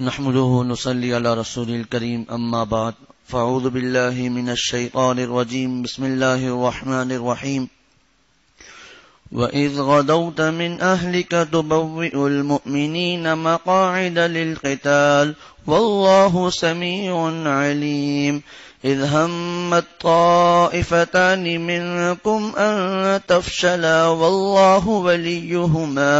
نحمده ونصلي على رسول الكريم أما بعد فأعوذ بالله من الشيطان الرجيم بسم الله الرحمن الرحيم وَإِذْ غَدَوْتَ مِنْ أَهْلِكَ تُبَوِّئُ الْمُؤْمِنِينَ مَقَاعِدَ لِلْقِتَالِ وَاللَّهُ سَمِيعٌ عَلِيمٌ إِذْ هَمَّتْ طَائِفَتَانِ مِنْكُمْ أَنْ تَفْشَلَا وَاللَّهُ وَلِيُّهُمَا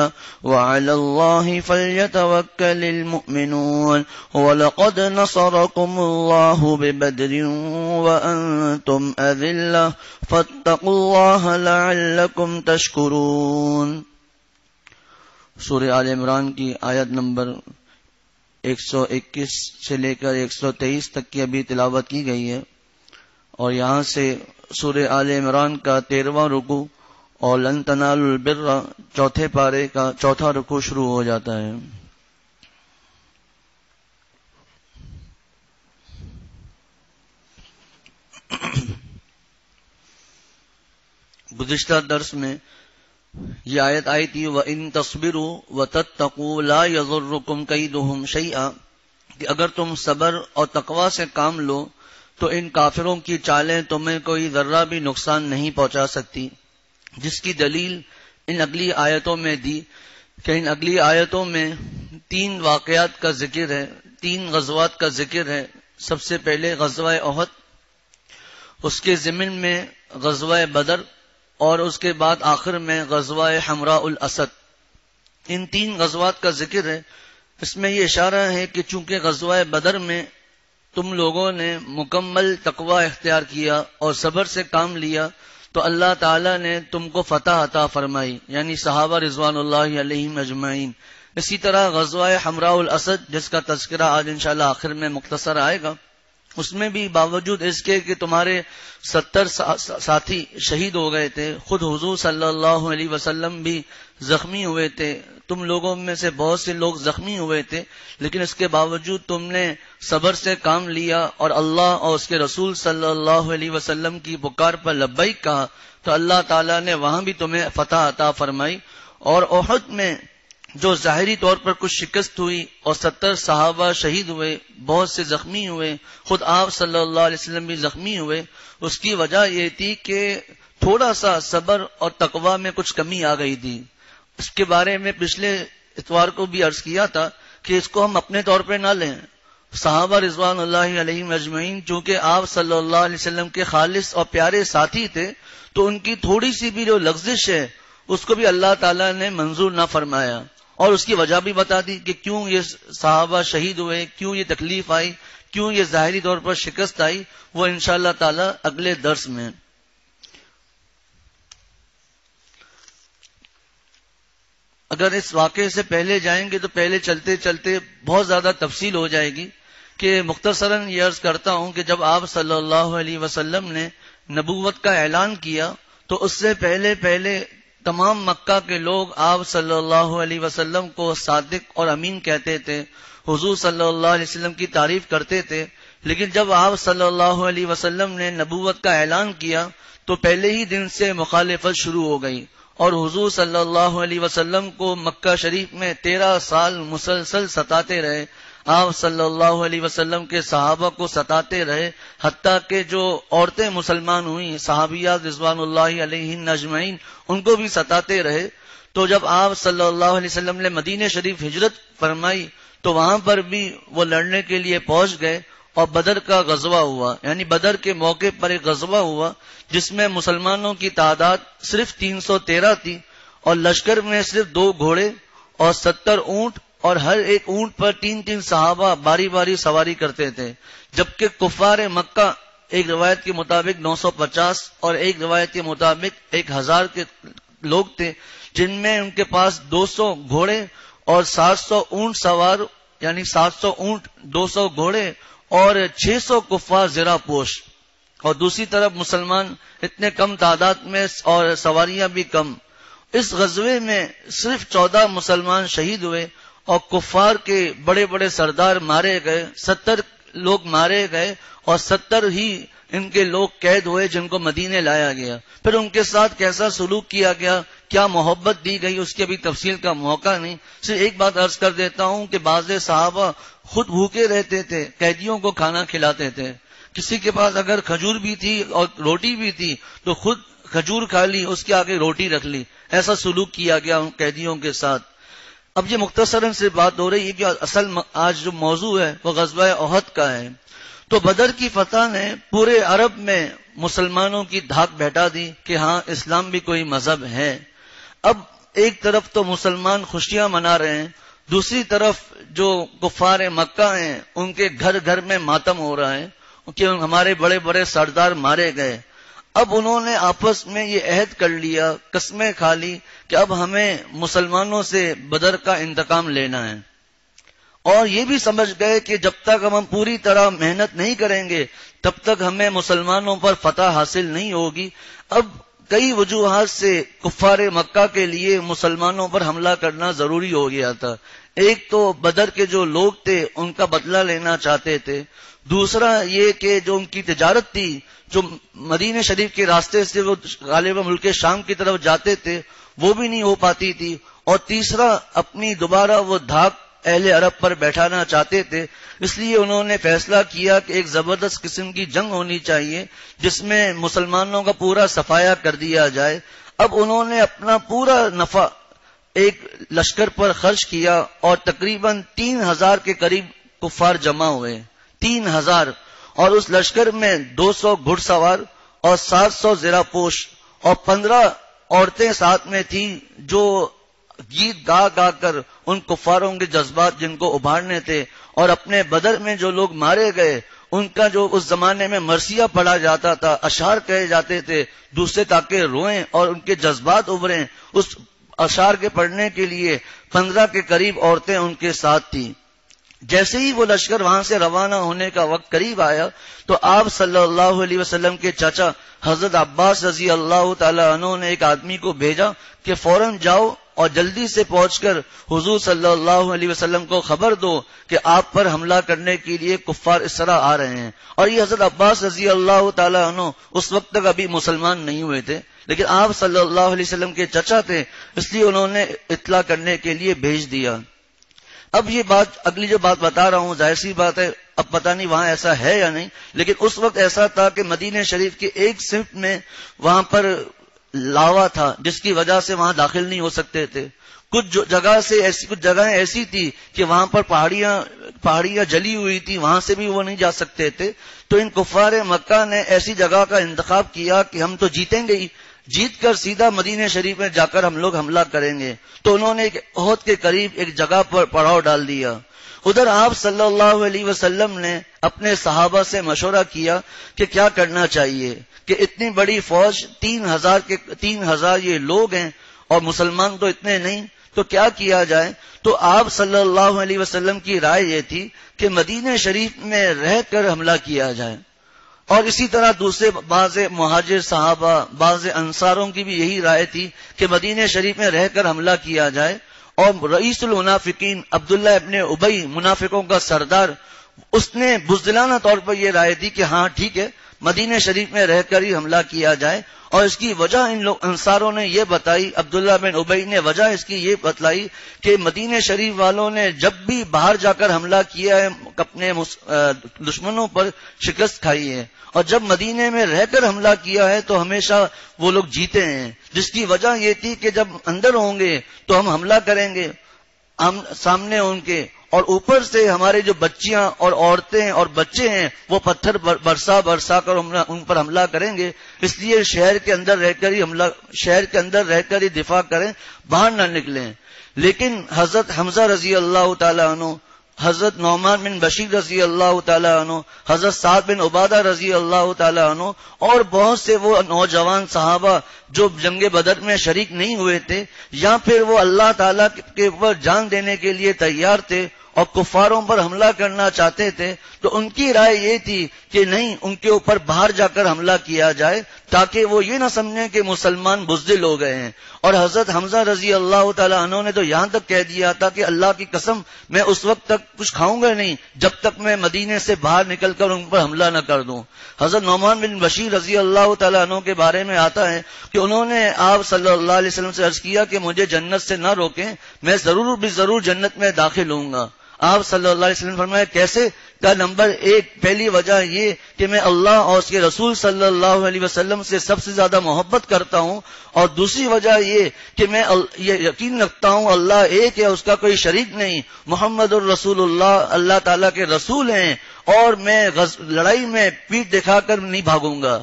وَعَلَى اللَّهِ فَلْيَتَوَكَّلِ الْمُؤْمِنُونَ وَلَقَدْ نَصَرَكُمُ اللَّهُ بِبَدْرٍ وَأَنْتُمْ أَذِلَّةٌ فَاتَّقُوا اللَّهَ لَعَلَّكُمْ تَشْكُرُونَ۔ سورہ آل عمران کی آیت نمبر 121 سے لے کر 123 تک کی ابھی تلاوت کی گئی ہے، اور یہاں سے سورہ آل عمران کا 13واں رکوع اور لن تنالوا البر چوتھے پارے کا چوتھا رکوع شروع ہو جاتا ہے۔ گزشتہ درس میں یہ آیت آئی تھی وَإِن تَصْبِرُوا وَتَتَّقُوا لَا يَضُرُّكُمْ كَيْدُهُمْ شَيْئًا، کہ اگر تم صبر اور تقوی سے کام لو تو ان کافروں کی چالیں تمہیں کوئی ذرہ بھی نقصان نہیں پہنچا سکتی، جس کی دلیل ان اگلی آیتوں میں دی کہ ان اگلی آیتوں میں 3 واقعات کا ذکر ہے، 3 غزوات کا ذکر ہے۔ سب سے پہلے غزوہ احد، اس کے ضمن میں غزوہ بدر، اور اس کے بعد آخر میں غزوہ حمراء الاسد۔ ان 3 غزوات کا ذکر ہے۔ اس میں یہ اشارہ ہے کہ چونکہ غزوہ بدر میں تم لوگوں نے مکمل تقوی اختیار کیا اور صبر سے کام لیا تو اللہ تعالیٰ نے تم کو فتح عطا فرمائی، یعنی صحابہ رضوان اللہ علیہم اجمعین۔ اسی طرح غزوہ حمراء الاسد، جس کا تذکرہ آج انشاءاللہ آخر میں مختصر آئے گا، اس میں بھی باوجود اس کے کہ تمہارے 70 ساتھی شہید ہو گئے تھے، خود حضور صلی اللہ علیہ وسلم بھی زخمی ہوئے تھے، تم لوگوں میں سے بہت سے لوگ زخمی ہوئے تھے، لیکن اس کے باوجود تم نے صبر سے کام لیا اور اللہ اور اس کے رسول صلی اللہ علیہ وسلم کی پکار پر لبیک کہا تو اللہ تعالیٰ نے وہاں بھی تمہیں فتح عطا فرمائی۔ اور احد میں جو ظاہری طور پر کچھ شکست ہوئی اور 70 صحابہ شہید ہوئے، بہت سے زخمی ہوئے، خود آپ صلی اللہ علیہ وسلم بھی زخمی ہوئے، اس کی وجہ یہ تھی کہ تھوڑا سا صبر اور تقوی میں کچھ کمی آ گئی تھی۔ اس کے بارے میں پچھلے اتوار کو بھی عرض کیا تھا کہ اس کو ہم اپنے طور پہ نہ لیں۔ صحابہ رضوان اللہ علیہم اجمعین چونکہ آپ صلی اللہ علیہ وسلم کے خالص اور پیارے ساتھی تھے تو ان کی تھوڑی سی بھی جو لغزش ہے اس کو بھی اللہ تعالیٰ نے منظور نہ فرمایا، اور اس کی وجہ بھی بتا دی کہ کیوں یہ صحابہ شہید ہوئے، کیوں یہ تکلیف آئی، کیوں یہ ظاہری طور پر شکست آئی، وہ انشاءاللہ تعالی اگلے درس میں۔ اگر اس واقعے سے پہلے جائیں گے تو پہلے چلتے چلتے بہت زیادہ تفصیل ہو جائے گی، کہ مختصراً یہ عرض کرتا ہوں کہ جب آپ صلی اللہ علیہ وسلم نے نبوت کا اعلان کیا تو اس سے پہلے تمام مکہ کے لوگ آپ صلی اللہ علیہ وسلم کو صادق اور امین کہتے تھے، حضور صلی اللہ علیہ وسلم کی تعریف کرتے تھے، لیکن جب آپ صلی اللہ علیہ وسلم نے نبوت کا اعلان کیا تو پہلے ہی دن سے مخالفت شروع ہو گئی، اور حضور صلی اللہ علیہ وسلم کو مکہ شریف میں 13 سال مسلسل ستاتے رہے، آپ صلی اللہ علیہ وسلم کے صحابہ کو ستاتے رہے، حتیٰ کہ جو عورتیں مسلمان ہوئیں صحابیات رضوان اللہ علیہن اجمعین ان کو بھی ستاتے رہے۔ تو جب آپ صلی اللہ علیہ وسلم نے مدینہ شریف ہجرت فرمائی تو وہاں پر بھی وہ لڑنے کے لیے پہنچ گئے، اور بدر کا غزوہ ہوا، یعنی بدر کے موقع پر ایک غزوہ ہوا جس میں مسلمانوں کی تعداد صرف 313 تھی، اور لشکر میں صرف 2 گھوڑے اور 70 اونٹ، اور ہر ایک اونٹ پر 3 صحابہ باری باری سواری کرتے تھے، جبکہ کفار مکہ ایک روایت کے مطابق 950 اور ایک روایت کے مطابق 1000 کے لوگ تھے، جن میں ان کے پاس 200 گھوڑے اور 700 اونٹ سوار، یعنی 700 اونٹ، 200 گھوڑے اور 600 کفار زرہ پوش، اور دوسری طرف مسلمان اتنے کم تعداد میں اور سواریاں بھی کم۔ اس غزوے میں صرف 14 مسلمان شہید ہوئے اور کفار کے بڑے بڑے سردار مارے گئے، 70 لوگ مارے گئے اور 70 ہی ان کے لوگ قید ہوئے جن کو مدینے لایا گیا۔ پھر ان کے ساتھ کیسا سلوک کیا گیا، کیا محبت دی گئی، اس کی ابھی تفصیل کا موقع نہیں، صرف ایک بات عرض کر دیتا ہوں کہ بعض صحابہ خود بھوکے رہتے تھے، قیدیوں کو کھانا کھلاتے تھے. کسی کے پاس اگر کھجور بھی تھی اور روٹی بھی تھی تو خود کھجور کھا لی، اس کے آگے روٹی رکھ لی. ایسا سلوک کیا گیا ان قیدیوں کے ساتھ. اب یہ مختصراً سے بات ہو رہی ہے کہ اصل آج جو موضوع ہے وہ غزوہ احد کا ہے. تو بدر کی فتح نے پورے عرب میں مسلمانوں کی دھاک بیٹھا دی کہ ہاں اسلام بھی کوئی مذہب ہے. اب ایک طرف تو مسلمان خوشیاں منا رہے ہیں، دوسری طرف جو کفار مکہ ہیں ان کے گھر گھر میں ماتم ہو رہا ہے کہ ہمارے بڑے بڑے سردار مارے گئے. اب انہوں نے آپس میں یہ عہد کر لیا، قسمیں کھا لی کہ اب ہمیں مسلمانوں سے بدر کا انتقام لینا ہے. اور یہ بھی سمجھ گئے کہ جب تک ہم پوری طرح محنت نہیں کریں گے تب تک ہمیں مسلمانوں پر فتح حاصل نہیں ہوگی. اب کئی وجوہات سے کفار مکہ کے لیے مسلمانوں پر حملہ کرنا ضروری ہو گیا تھا. ایک تو بدر کے جو لوگ تھے ان کا بدلہ لینا چاہتے تھے، دوسرا یہ کہ جو ان کی تجارت تھی جو مدینہ شریف کے راستے سے وہ غالباً ملک شام کی طرف جاتے تھے وہ بھی نہیں ہو پاتی تھی، اور تیسرا اپنی دوبارہ وہ دھاک اہل عرب پر بیٹھانا چاہتے تھے. اس لیے انہوں نے فیصلہ کیا کہ ایک زبردست قسم کی جنگ ہونی چاہیے جس میں مسلمانوں کا پورا صفایا کر دیا جائے. اب انہوں نے اپنا پورا نفع ایک لشکر پر خرچ کیا اور تقریباً 3000 کے قریب کفار جمع ہوئے. 3000، اور اس لشکر میں 200 گھڑ سوار اور 700 زرہ پوش اور 15 عورتیں ساتھ میں تھیں جو گیت گا گا کر ان کفاروں کے جذبات جن کو ابھارنے تھے، اور اپنے بدر میں جو لوگ مارے گئے ان کا جو اس زمانے میں مرثیہ پڑھا جاتا تھا، اشعار کہے جاتے تھے دوسرے تاکہ روئیں اور ان کے جذبات ابھریں، اس اشعار کے پڑھنے کے لیے 15 کے قریب عورتیں ان کے ساتھ تھیں. جیسے ہی وہ لشکر وہاں سے روانہ ہونے کا وقت قریب آیا تو آپ صلی اللہ علیہ وسلم کے چچا حضرت عباس رضی اللہ تعالی عنہ نے ایک آدمی کو بھیجا کہ فوراً جاؤ اور جلدی سے پہنچ کر حضور صلی اللہ علیہ وسلم کو خبر دو کہ آپ پر حملہ کرنے کے لیے کفار اس طرح آ رہے ہیں. اور یہ حضرت عباس رضی اللہ تعالی عنہ اس وقت تک ابھی مسلمان نہیں ہوئے تھے، لیکن آپ صلی اللہ علیہ وسلم کے چچا تھے، اس لیے انہوں نے اطلاع کرنے کے لیے بھیج دیا. اب یہ بات اگلی جو بات بتا رہا ہوں ظاہر سی بات ہے اب پتہ نہیں وہاں ایسا ہے یا نہیں، لیکن اس وقت ایسا تھا کہ مدینہ شریف کے ایک صف میں وہاں پر لاوا تھا جس کی وجہ سے وہاں داخل نہیں ہو سکتے تھے. کچھ جگہیں ایسی تھی کہ وہاں پر پہاڑیاں جلی ہوئی تھی، وہاں سے بھی وہ نہیں جا سکتے تھے. تو ان کفار مکہ نے ایسی جگہ کا انتخاب کیا کہ ہم تو جیتیں گے ہی، جیت کر سیدھا مدینہ شریف میں جا کر ہم لوگ حملہ کریں گے. تو انہوں نے احد کے قریب ایک جگہ پر پڑاؤ ڈال دیا. ادھر آپ صلی اللہ علیہ وسلم نے اپنے صحابہ سے مشورہ کیا کہ کیا کرنا چاہیے کہ اتنی بڑی فوج 3000 یہ لوگ ہیں اور مسلمان تو اتنے نہیں، تو کیا کیا جائے. تو آپ صلی اللہ علیہ وسلم کی رائے یہ تھی کہ مدینہ شریف میں رہ کر حملہ کیا جائے. اور اسی طرح دوسرے بعض مہاجر صحابہ بعض انصاروں کی بھی یہی رائے تھی کہ مدینہ شریف میں رہ کر حملہ کیا جائے. اور رئیس المنافقین عبداللہ ابن ابی منافقوں کا سردار، اس نے بزدلانہ طور پر یہ رائے دی کہ ہاں ٹھیک ہے مدینہ شریف میں رہ کر ہی حملہ کیا جائے. اور اس کی وجہ ان لوگ انصاروں نے یہ بتائی، عبداللہ بن ابی نے وجہ اس کی یہ بتلائی کہ مدینہ شریف والوں نے جب بھی باہر جا کر حملہ کیا ہے اپنے دشمنوں پر شکست کھائی ہے، اور جب مدینے میں رہ کر حملہ کیا ہے تو ہمیشہ وہ لوگ جیتے ہیں. جس کی وجہ یہ تھی کہ جب اندر ہوں گے تو ہم حملہ کریں گے سامنے ان کے، اور اوپر سے ہمارے جو بچیاں اور عورتیں اور بچے ہیں وہ پتھر برسا کر ان پر حملہ کریں گے. اس لیے شہر کے اندر رہ کر ہی دفاع کریں، باہر نہ نکلیں. لیکن حضرت حمزہ رضی اللہ تعالی عنہ، حضرت نعمان بن بشیر رضی اللہ تعالی عنہ، حضرت سعد بن عبادہ رضی اللہ تعالی عنہ اور بہت سے وہ نوجوان صحابہ جو جنگ بدر میں شریک نہیں ہوئے تھے یا پھر وہ اللہ تعالیٰ کے اوپر جان دینے کے لیے تیار تھے اور کفاروں پر حملہ کرنا چاہتے تھے، تو ان کی رائے یہ تھی کہ نہیں، ان کے اوپر باہر جا کر حملہ کیا جائے تاکہ وہ یہ نہ سمجھیں کہ مسلمان بزدل ہو گئے ہیں. اور حضرت حمزہ رضی اللہ تعالی عنہ نے تو یہاں تک کہہ دیا تھا کہ اللہ کی قسم میں اس وقت تک کچھ کھاؤں گا نہیں جب تک میں مدینے سے باہر نکل کر ان پر حملہ نہ کر دوں. حضرت نعمان بن بشیر رضی اللہ تعالی عنہ کے بارے میں آتا ہے کہ انہوں نے آپ صلی اللہ علیہ وسلم سے عرض کیا کہ مجھے جنت سے نہ روکیں، میں ضرور جنت میں داخل ہوں گا. آپ صلی اللہ علیہ وسلم نے فرمایا کیسے؟ کا نمبر 1 پہلی وجہ یہ کہ میں اللہ اور اس کے رسول صلی اللہ علیہ وسلم سے سب سے زیادہ محبت کرتا ہوں، اور دوسری وجہ یہ کہ میں یہ یقین رکھتا ہوں اللہ ایک ہے، اس کا کوئی شریک نہیں، محمد الرسول اللہ اللہ تعالیٰ کے رسول ہیں، اور میں لڑائی میں پیٹھ دکھا کر نہیں بھاگوں گا۔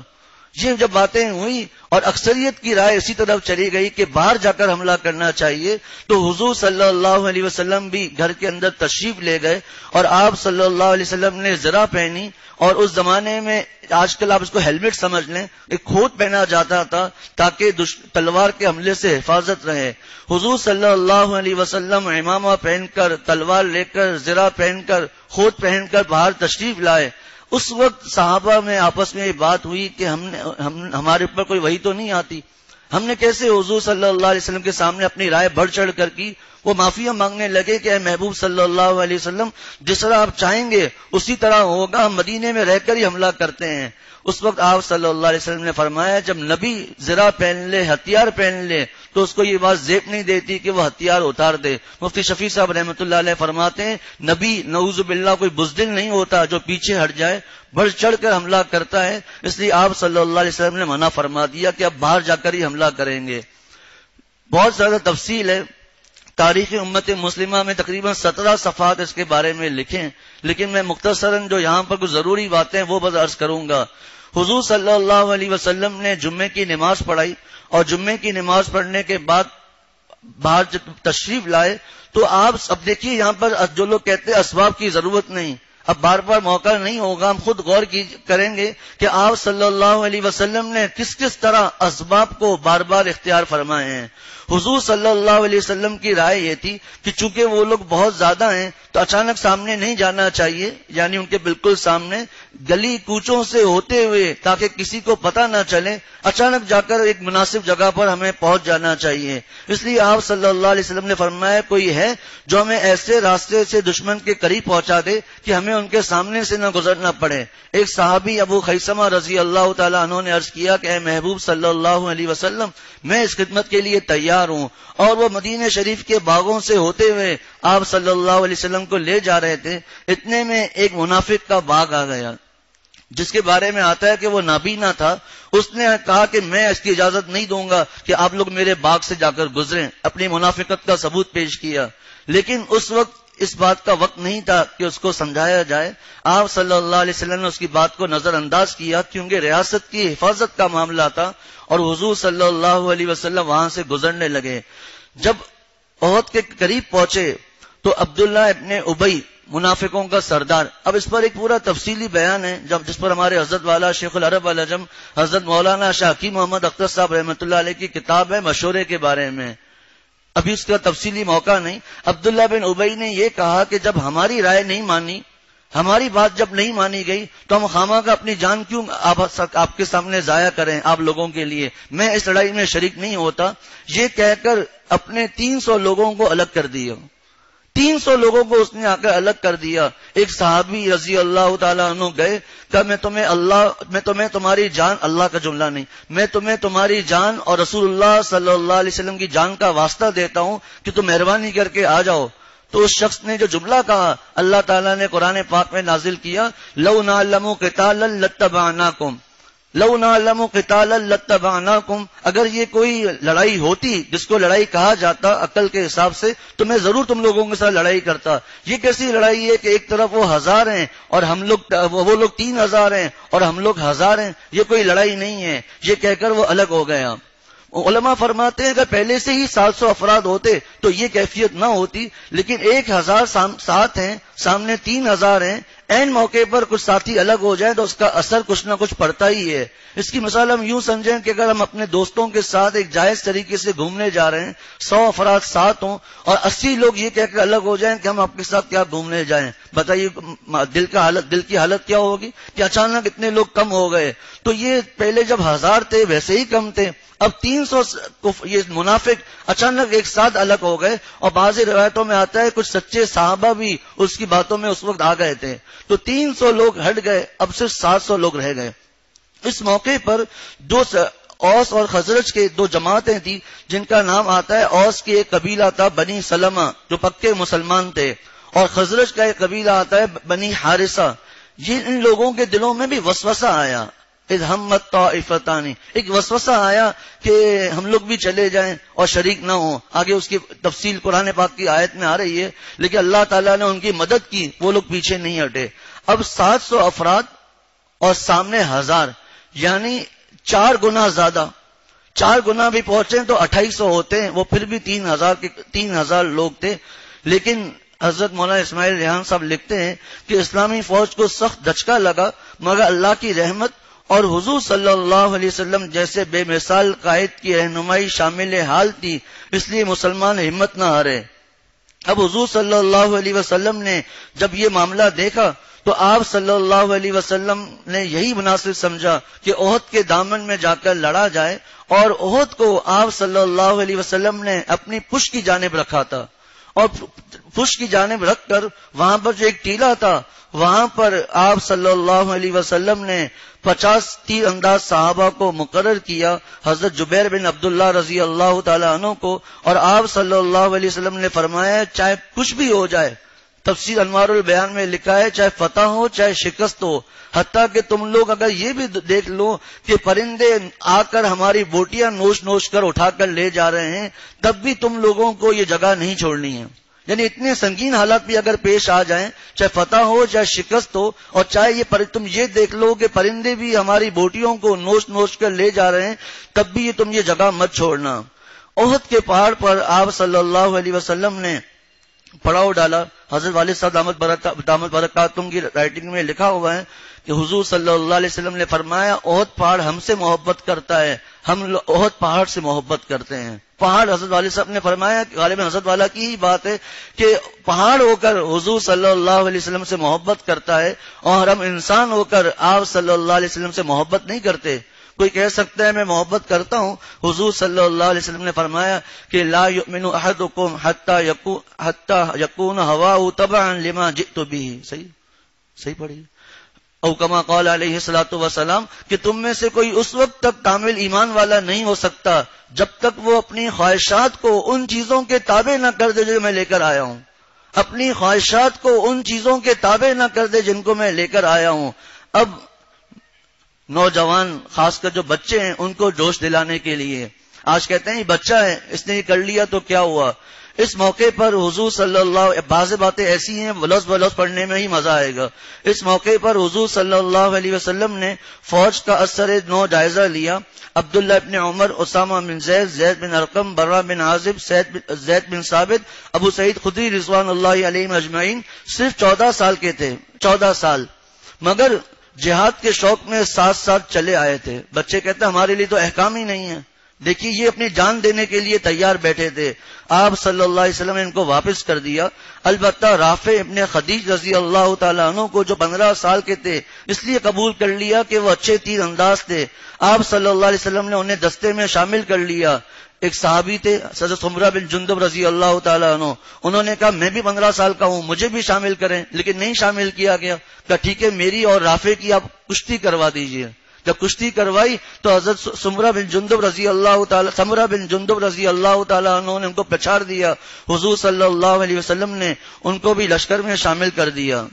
یہ جب باتیں ہوئی اور اکثریت کی رائے اسی طرف چلی گئی کہ باہر جا کر حملہ کرنا چاہیے، تو حضور صلی اللہ علیہ وسلم بھی گھر کے اندر تشریف لے گئے، اور آپ صلی اللہ علیہ وسلم نے زرہ پہنی، اور اس زمانے میں آج کل آپ اس کو ہیلمٹ سمجھ لیں، ایک کھوت پہنا جاتا تھا تاکہ تلوار کے حملے سے حفاظت رہے۔ حضور صلی اللہ علیہ وسلم عمامہ پہن کر، تلوار لے کر، زرہ پہن کر، کھوت پہن کر باہر تشریف لائے۔ اس وقت صحابہ میں آپس میں یہ بات ہوئی کہ ہمارے اوپر کوئی وحی تو نہیں آتی، ہم نے کیسے حضور صلی اللہ علیہ وسلم کے سامنے اپنی رائے بڑھ چڑھ کر کی؟ وہ معافیاں مانگنے لگے کہ اے محبوب صلی اللہ علیہ وسلم، جس طرح آپ چاہیں گے اسی طرح ہوگا، ہم مدینے میں رہ کر ہی حملہ کرتے ہیں۔ اس وقت آپ صلی اللہ علیہ وسلم نے فرمایا جب نبی زرہ پہن لے، ہتھیار پہن لے، تو اس کو یہ بات زیب نہیں دیتی کہ وہ ہتھیار اتار دے۔ مفتی شفیع صاحب رحمۃ اللہ علیہ فرماتے ہیں نبی نعوذ باللہ کوئی بزدل نہیں ہوتا جو پیچھے ہٹ جائے، بڑھ چڑھ کر حملہ کرتا ہے، اس لیے آپ صلی اللہ علیہ وسلم نے منع فرما دیا کہ اب باہر جا کر ہی حملہ کریں گے۔ بہت زیادہ تفصیل ہے، تاریخ امت مسلمہ میں تقریباً 17 صفحات اس کے بارے میں لکھیں، لیکن میں مختصراً جو یہاں پر کچھ ضروری باتیں وہ بس عرض کروں گا۔ حضور صلی اللہ علیہ وسلم نے جمعے کی نماز پڑھائی، اور جمعے کی نماز پڑھنے کے بعد باہر جب تشریف لائے تو آپ اب دیکھیے یہاں پر جو لوگ کہتے ہیں اسباب کی ضرورت نہیں، اب بار بار موقع نہیں ہوگا، ہم خود غور کریں گے کہ آپ صلی اللہ علیہ وسلم نے کس کس طرح اسباب کو بار بار اختیار فرمائے ہیں۔ حضور صلی اللہ علیہ وسلم کی رائے یہ تھی کہ چونکہ وہ لوگ بہت زیادہ ہیں تو اچانک سامنے نہیں جانا چاہیے، یعنی ان کے بالکل سامنے گلی کوچوں سے ہوتے ہوئے تاکہ کسی کو پتہ نہ چلے، اچانک جا کر ایک مناسب جگہ پر ہمیں پہنچ جانا چاہیے۔ اس لیے آپ صلی اللہ علیہ وسلم نے فرمایا کوئی ہے جو ہمیں ایسے راستے سے دشمن کے قریب پہنچا دے کہ ہمیں ان کے سامنے سے نہ گزرنا پڑے۔ ایک صحابی ابو خیثمہ رضی اللہ تعالیٰ عنہ نے عرض کیا کہ اے محبوب صلی اللہ علیہ وسلم، میں اس خدمت کے لیے تیار ہوں، اور وہ مدینہ شریف کے باغوں سے ہوتے ہوئے آپ صلی اللہ علیہ وسلم کو لے جا رہے تھے۔ اتنے میں ایک منافق کا باغ آ گیا جس کے بارے میں آتا ہے کہ وہ نابینا تھا۔ اس نے کہا کہ میں اس کی اجازت نہیں دوں گا کہ آپ لوگ میرے باغ سے جا کر گزریں، اپنی منافقت کا ثبوت پیش کیا، لیکن اس وقت اس بات کا وقت نہیں تھا کہ اس کو سمجھایا جائے۔ آپ صلی اللہ علیہ وسلم نے اس کی بات کو نظر انداز کیا کیونکہ ریاست کی حفاظت کا معاملہ تھا، اور حضور صلی اللہ علیہ وسلم وہاں سے گزرنے لگے۔ جب احد کے قریب پہنچے تو عبداللہ ابن ابی منافقوں کا سردار، اب اس پر ایک پورا تفصیلی بیان ہے جس پر ہمارے حضرت والا شیخ العرب والعجم حضرت مولانا شاہ حکیم محمد اختر صاحب رحمۃ اللہ علیہ کی کتاب ہے مشورے کے بارے میں، ابھی اس کا تفصیلی موقع نہیں۔ عبداللہ بن ابی نے یہ کہا کہ جب ہماری رائے نہیں مانی، ہماری بات جب نہیں مانی گئی تو ہم خامہ کا اپنی جان کیوں آپ کے سامنے ضائع کریں آپ لوگوں کے لیے، میں اس لڑائی میں شریک نہیں ہوتا۔ یہ کہہ کر اپنے 300 لوگوں کو الگ کر دیا، 300 لوگوں کو اس نے آ کر الگ کر دیا۔ ایک صحابی رضی اللہ تعالیٰ عنہ گئے کہ میں تمہیں تمہاری جان، اللہ کا جملہ نہیں، میں تمہیں تمہاری جان اور رسول اللہ صلی اللہ علیہ وسلم کی جان کا واسطہ دیتا ہوں کہ تم مہربانی کر کے آ جاؤ۔ تو اس شخص نے جو جملہ کہا اللہ تعالیٰ نے قرآن پاک میں نازل کیا، لو نعلم قتالا لاتبعناکم، لو نعلم قتالا لاتبعناکم، اگر یہ کوئی لڑائی ہوتی جس کو لڑائی کہا جاتا عقل کے حساب سے تو میں ضرور تم لوگوں کے ساتھ لڑائی کرتا۔ یہ کیسی لڑائی ہے کہ ایک طرف وہ 1000 ہیں اور وہ لوگ 3000 ہیں اور ہم لوگ 1000 ہیں، یہ کوئی لڑائی نہیں ہے۔ یہ کہہ کر وہ الگ ہو گیا۔ علماء فرماتے ہیں کہ پہلے سے ہی 700 افراد ہوتے تو یہ کیفیت نہ ہوتی، لیکن 1000 ساتھ ہیں، سامنے 3000 ہیں، این موقع پر کچھ ساتھی الگ ہو جائیں تو اس کا اثر کچھ نہ کچھ پڑتا ہی ہے۔ اس کی مثال ہم یوں سمجھیں کہ اگر ہم اپنے دوستوں کے ساتھ ایک جائز طریقے سے گھومنے جا رہے ہیں، 100 افراد ساتھ ہوں اور 80 لوگ یہ کہہ کر الگ ہو جائیں کہ ہم آپ کے ساتھ کیا گھومنے جائیں، بتائیے دل کی حالت کیا ہوگی کہ اچانک اتنے لوگ کم ہو گئے۔ تو یہ پہلے جب 1000 تھے ویسے ہی کم تھے، اب 300 یہ منافق اچانک ایک ساتھ الگ ہو گئے، اور بعض روایتوں میں آتا ہے کچھ سچے صحابہ بھی اس کی باتوں میں اس وقت آ گئے تھے۔ تو 300 لوگ ہٹ گئے، اب صرف 700 لوگ رہ گئے۔ اس موقع پر اوس اور خزرج کے 2 جماعتیں تھیں جن کا نام آتا ہے۔ اوس کے ایک قبیلہ تھا بنی سلمہ جو پکے مسلمان تھے، اور خزرج کا ایک قبیلہ آتا ہے بنی حارثہ، یہ ان لوگوں کے دلوں میں بھی وسوسہ آیا، اذ ہمت طائفتان، ایک وسوسہ آیا کہ ہم لوگ بھی چلے جائیں اور شریک نہ ہوں. آگے اس کی تفصیل قرآن پاک کی آیت میں آ رہی ہے، لیکن اللہ تعالیٰ نے ان کی مدد کی، وہ لوگ پیچھے نہیں ہٹے. اب 700 افراد اور سامنے 1000، یعنی 4 گنا زیادہ. 4 گنا بھی پہنچے تو 2800 ہوتے ہیں، وہ پھر بھی 3000 لوگ تھے. لیکن حضرت مولانا اسماعیل ریحان صاحب لکھتے ہیں کہ اسلامی فوج کو سخت دھچکا لگا، مگر اللہ کی رحمت اور حضور صلی اللہ علیہ وسلم جیسے بے مثال قائد کی رہنمائی شامل حال تھی، اس لیے مسلمان ہمت نہ ہارے. اب حضور صلی اللہ علیہ وسلم نے جب یہ معاملہ دیکھا تو آپ صلی اللہ علیہ وسلم نے یہی مناسب سمجھا کہ احد کے دامن میں جا کر لڑا جائے، اور احد کو آپ صلی اللہ علیہ وسلم نے اپنی پشت کی جانب رکھا تھا، اور پشت کی جانب رکھ کر وہاں پر جو ایک ٹیلا تھا وہاں پر آپ صلی اللہ علیہ وسلم نے 50 تیر انداز صحابہ کو مقرر کیا، حضرت جبیر بن عبداللہ رضی اللہ تعالی عنہ کو، اور آپ صلی اللہ علیہ وسلم نے فرمایا چاہے کچھ بھی ہو جائے، تفسیر انوار البیان میں لکھا ہے چاہے فتح ہو چاہے شکست ہو، حتیٰ کہ تم لوگ اگر یہ بھی دیکھ لو کہ پرندے آ کر ہماری بوٹیاں نوچ نوچ کر اٹھا کر لے جا رہے ہیں، تب بھی تم لوگوں کو یہ جگہ نہیں چھوڑنی ہے. یعنی اتنے سنگین حالات بھی اگر پیش آ جائیں، چاہے فتح ہو چاہے شکست ہو، اور چاہے یہ تم یہ دیکھ لو کہ پرندے بھی ہماری بوٹیوں کو نوچ نوچ کر لے جا رہے ہیں، تب بھی تم یہ جگہ مت چھوڑنا. احد کے پہاڑ پر آپ صلی اللہ علیہ وسلم نے پڑاؤ ڈالا. حضرت والد صاحب دامت برکاتہم کی رائٹنگ میں لکھا ہوا ہے کہ حضور صلی اللہ علیہ وسلم نے فرمایا احد پہاڑ ہم سے محبت کرتا ہے، ہم احد پہاڑ سے محبت کرتے ہیں. پہاڑ، حضرت والد صاحب نے فرمایا کہ غالباً حضرت والا کی ہی بات ہے کہ پہاڑ ہو کر حضور صلی اللہ علیہ وسلم سے محبت کرتا ہے، اور ہم انسان ہو کر آپ صلی اللہ علیہ وسلم سے محبت نہیں کرتے. کوئی کہہ سکتا ہے میں محبت کرتا ہوں، حضور صلی اللہ علیہ وسلم نے فرمایا کہ لا یؤمن احدکم حتی یکون ہواہ تبعا لما جئت به. صحیح پڑھی. او کما قال علیہ الصلوۃ والسلام کہ تم میں سے کوئی اس وقت تک کامل ایمان والا نہیں ہو سکتا جب تک وہ اپنی خواہشات کو ان چیزوں کے تابع نہ کر دے جو میں لے کر آیا ہوں. اپنی خواہشات کو ان چیزوں کے تابع نہ کر دے جن کو میں لے کر آیا ہوں. اب نوجوان خاص کر جو بچے ہیں ان کو جوش دلانے کے لیے آج کہتے ہیں یہ بچہ ہے، اس نے یہ کر لیا تو کیا ہوا. اس موقع پر حضور صلی اللہ، بعض باتیں ایسی ہیں لفظ پڑھنے میں ہی مزہ آئے گا. اس موقع پر حضور صلی اللہ علیہ وسلم نے فوج کا اثر نو جائزہ لیا. عبداللہ ابن عمر، اسامہ بن زید، زید بن ارقم، برہ بن عازب، زید بن ثابت، ابو سعید خدری رضوان اللہ علیہم اجمعین صرف 14 سال کے تھے، 14 سال، مگر جہاد کے شوق میں ساتھ چلے آئے تھے. بچے کہتے ہیں ہمارے لیے تو احکام ہی نہیں ہے. دیکھیے یہ اپنی جان دینے کے لیے تیار بیٹھے تھے. آپ صلی اللہ علیہ وسلم نے ان کو واپس کر دیا. البتہ رافع ابن خدیج رضی اللہ تعالیٰ عنہ کو جو 15 سال کے تھے اس لیے قبول کر لیا کہ وہ اچھے تیر انداز تھے. آپ صلی اللہ علیہ وسلم نے انہیں دستے میں شامل کر لیا. ایک صحابی تھے حضرت سمرہ بن جندب رضی اللہ تعالیٰ عنہ، انہوں نے کہا میں بھی 15 سال کا ہوں، مجھے بھی شامل کریں، لیکن نہیں شامل کیا گیا. کہا ٹھیک ہے میری اور رافع کی آپ کشتی کروا دیجئے. جب کشتی کروائی تو حضرت سمرہ بن جندب رضی اللہ تعالیٰ عنہ نے ان کو پچھاڑ دیا. حضور صلی اللہ علیہ وسلم نے ان کو بھی لشکر میں شامل کر دیا.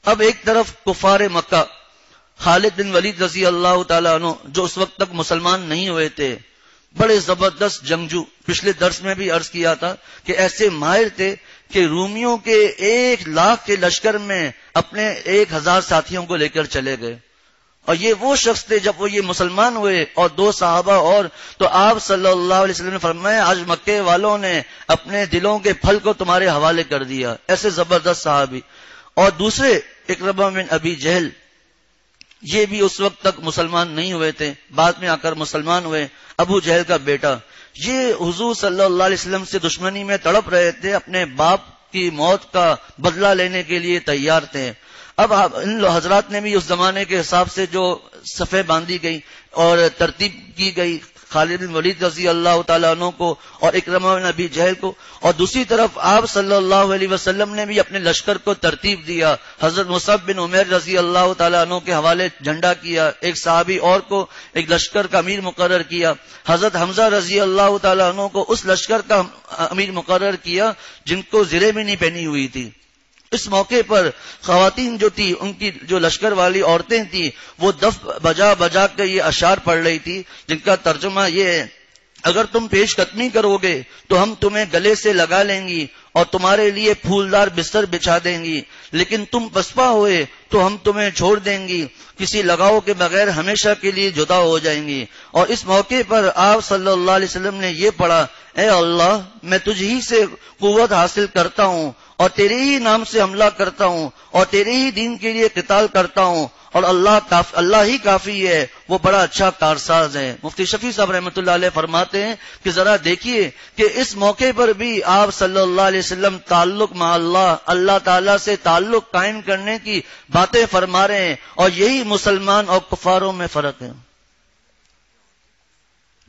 اب ایک طرف کفار مکہ، خالد بن ولید رضی اللہ تعالیٰ عنہ جو اس وقت تک مسلمان نہیں ہوئے تھے، بڑے زبردست جنگجو، پچھلے درس میں بھی عرض کیا تھا کہ ایسے ماہر تھے کہ رومیوں کے 1,00,000 کے لشکر میں اپنے 1,000 ساتھیوں کو لے کر چلے گئے. اور یہ وہ شخص تھے جب وہ یہ مسلمان ہوئے اور 2 صحابہ اور، تو آپ صلی اللہ علیہ وسلم نے فرمایا آج مکے والوں نے اپنے دلوں کے پھل کو تمہارے حوالے کر دیا. ایسے زبردست صحابی. اور دوسرے اکرمہ بن ابی جہل، یہ بھی اس وقت تک مسلمان نہیں ہوئے تھے، بعد میں آ کر مسلمان ہوئے. ابو جہل کا بیٹا، یہ حضور صلی اللہ علیہ وسلم سے دشمنی میں تڑپ رہے تھے، اپنے باپ کی موت کا بدلہ لینے کے لیے تیار تھے. اب ان حضرات نے بھی اس زمانے کے حساب سے جو صفیں باندھی گئی اور ترتیب کی گئی، خالد بن ولید رضی اللہ تعالیٰ عنہ کو اور اکرمہ بن ابی جہل کو، اور دوسری طرف آپ صلی اللہ علیہ وسلم نے بھی اپنے لشکر کو ترتیب دیا. حضرت مصعب بن عمیر رضی اللہ تعالیٰ عنہ کے حوالے جھنڈا کیا، ایک صحابی اور کو ایک لشکر کا امیر مقرر کیا. حضرت حمزہ رضی اللہ تعالیٰ عنہ کو اس لشکر کا امیر مقرر کیا جن کو زرے بھی نہیں پہنی ہوئی تھی. اس موقع پر خواتین جو تھی، ان کی جو لشکر والی عورتیں تھیں، وہ دف بجا بجا کر یہ اشعار پڑھ رہی تھی جن کا ترجمہ یہ ہے: اگر تم پیش قدمی کرو گے تو ہم تمہیں گلے سے لگا لیں گی اور تمہارے لیے پھولدار بستر بچھا دیں گی، لیکن تم پسپا ہوئے تو ہم تمہیں چھوڑ دیں گی، کسی لگاؤ کے بغیر ہمیشہ کے لیے جدا ہو جائیں گی. اور اس موقع پر آپ صلی اللہ علیہ وسلم نے یہ پڑھا: اے اللہ، میں تجھ ہی سے قوت حاصل کرتا ہوں اور تیرے ہی نام سے حملہ کرتا ہوں اور تیرے ہی دین کے لیے قتال کرتا ہوں، اور اللہ ہی کافی ہے، وہ بڑا اچھا کارساز ہے. مفتی شفیع صاحب رحمۃ اللہ علیہ فرماتے ہیں کہ ذرا دیکھیے کہ اس موقع پر بھی آپ صلی اللہ علیہ وسلم تعلق مع اللہ تعالیٰ سے تعلق قائم کرنے کی باتیں فرما رہے ہیں، اور یہی مسلمان اور کفاروں میں فرق ہے.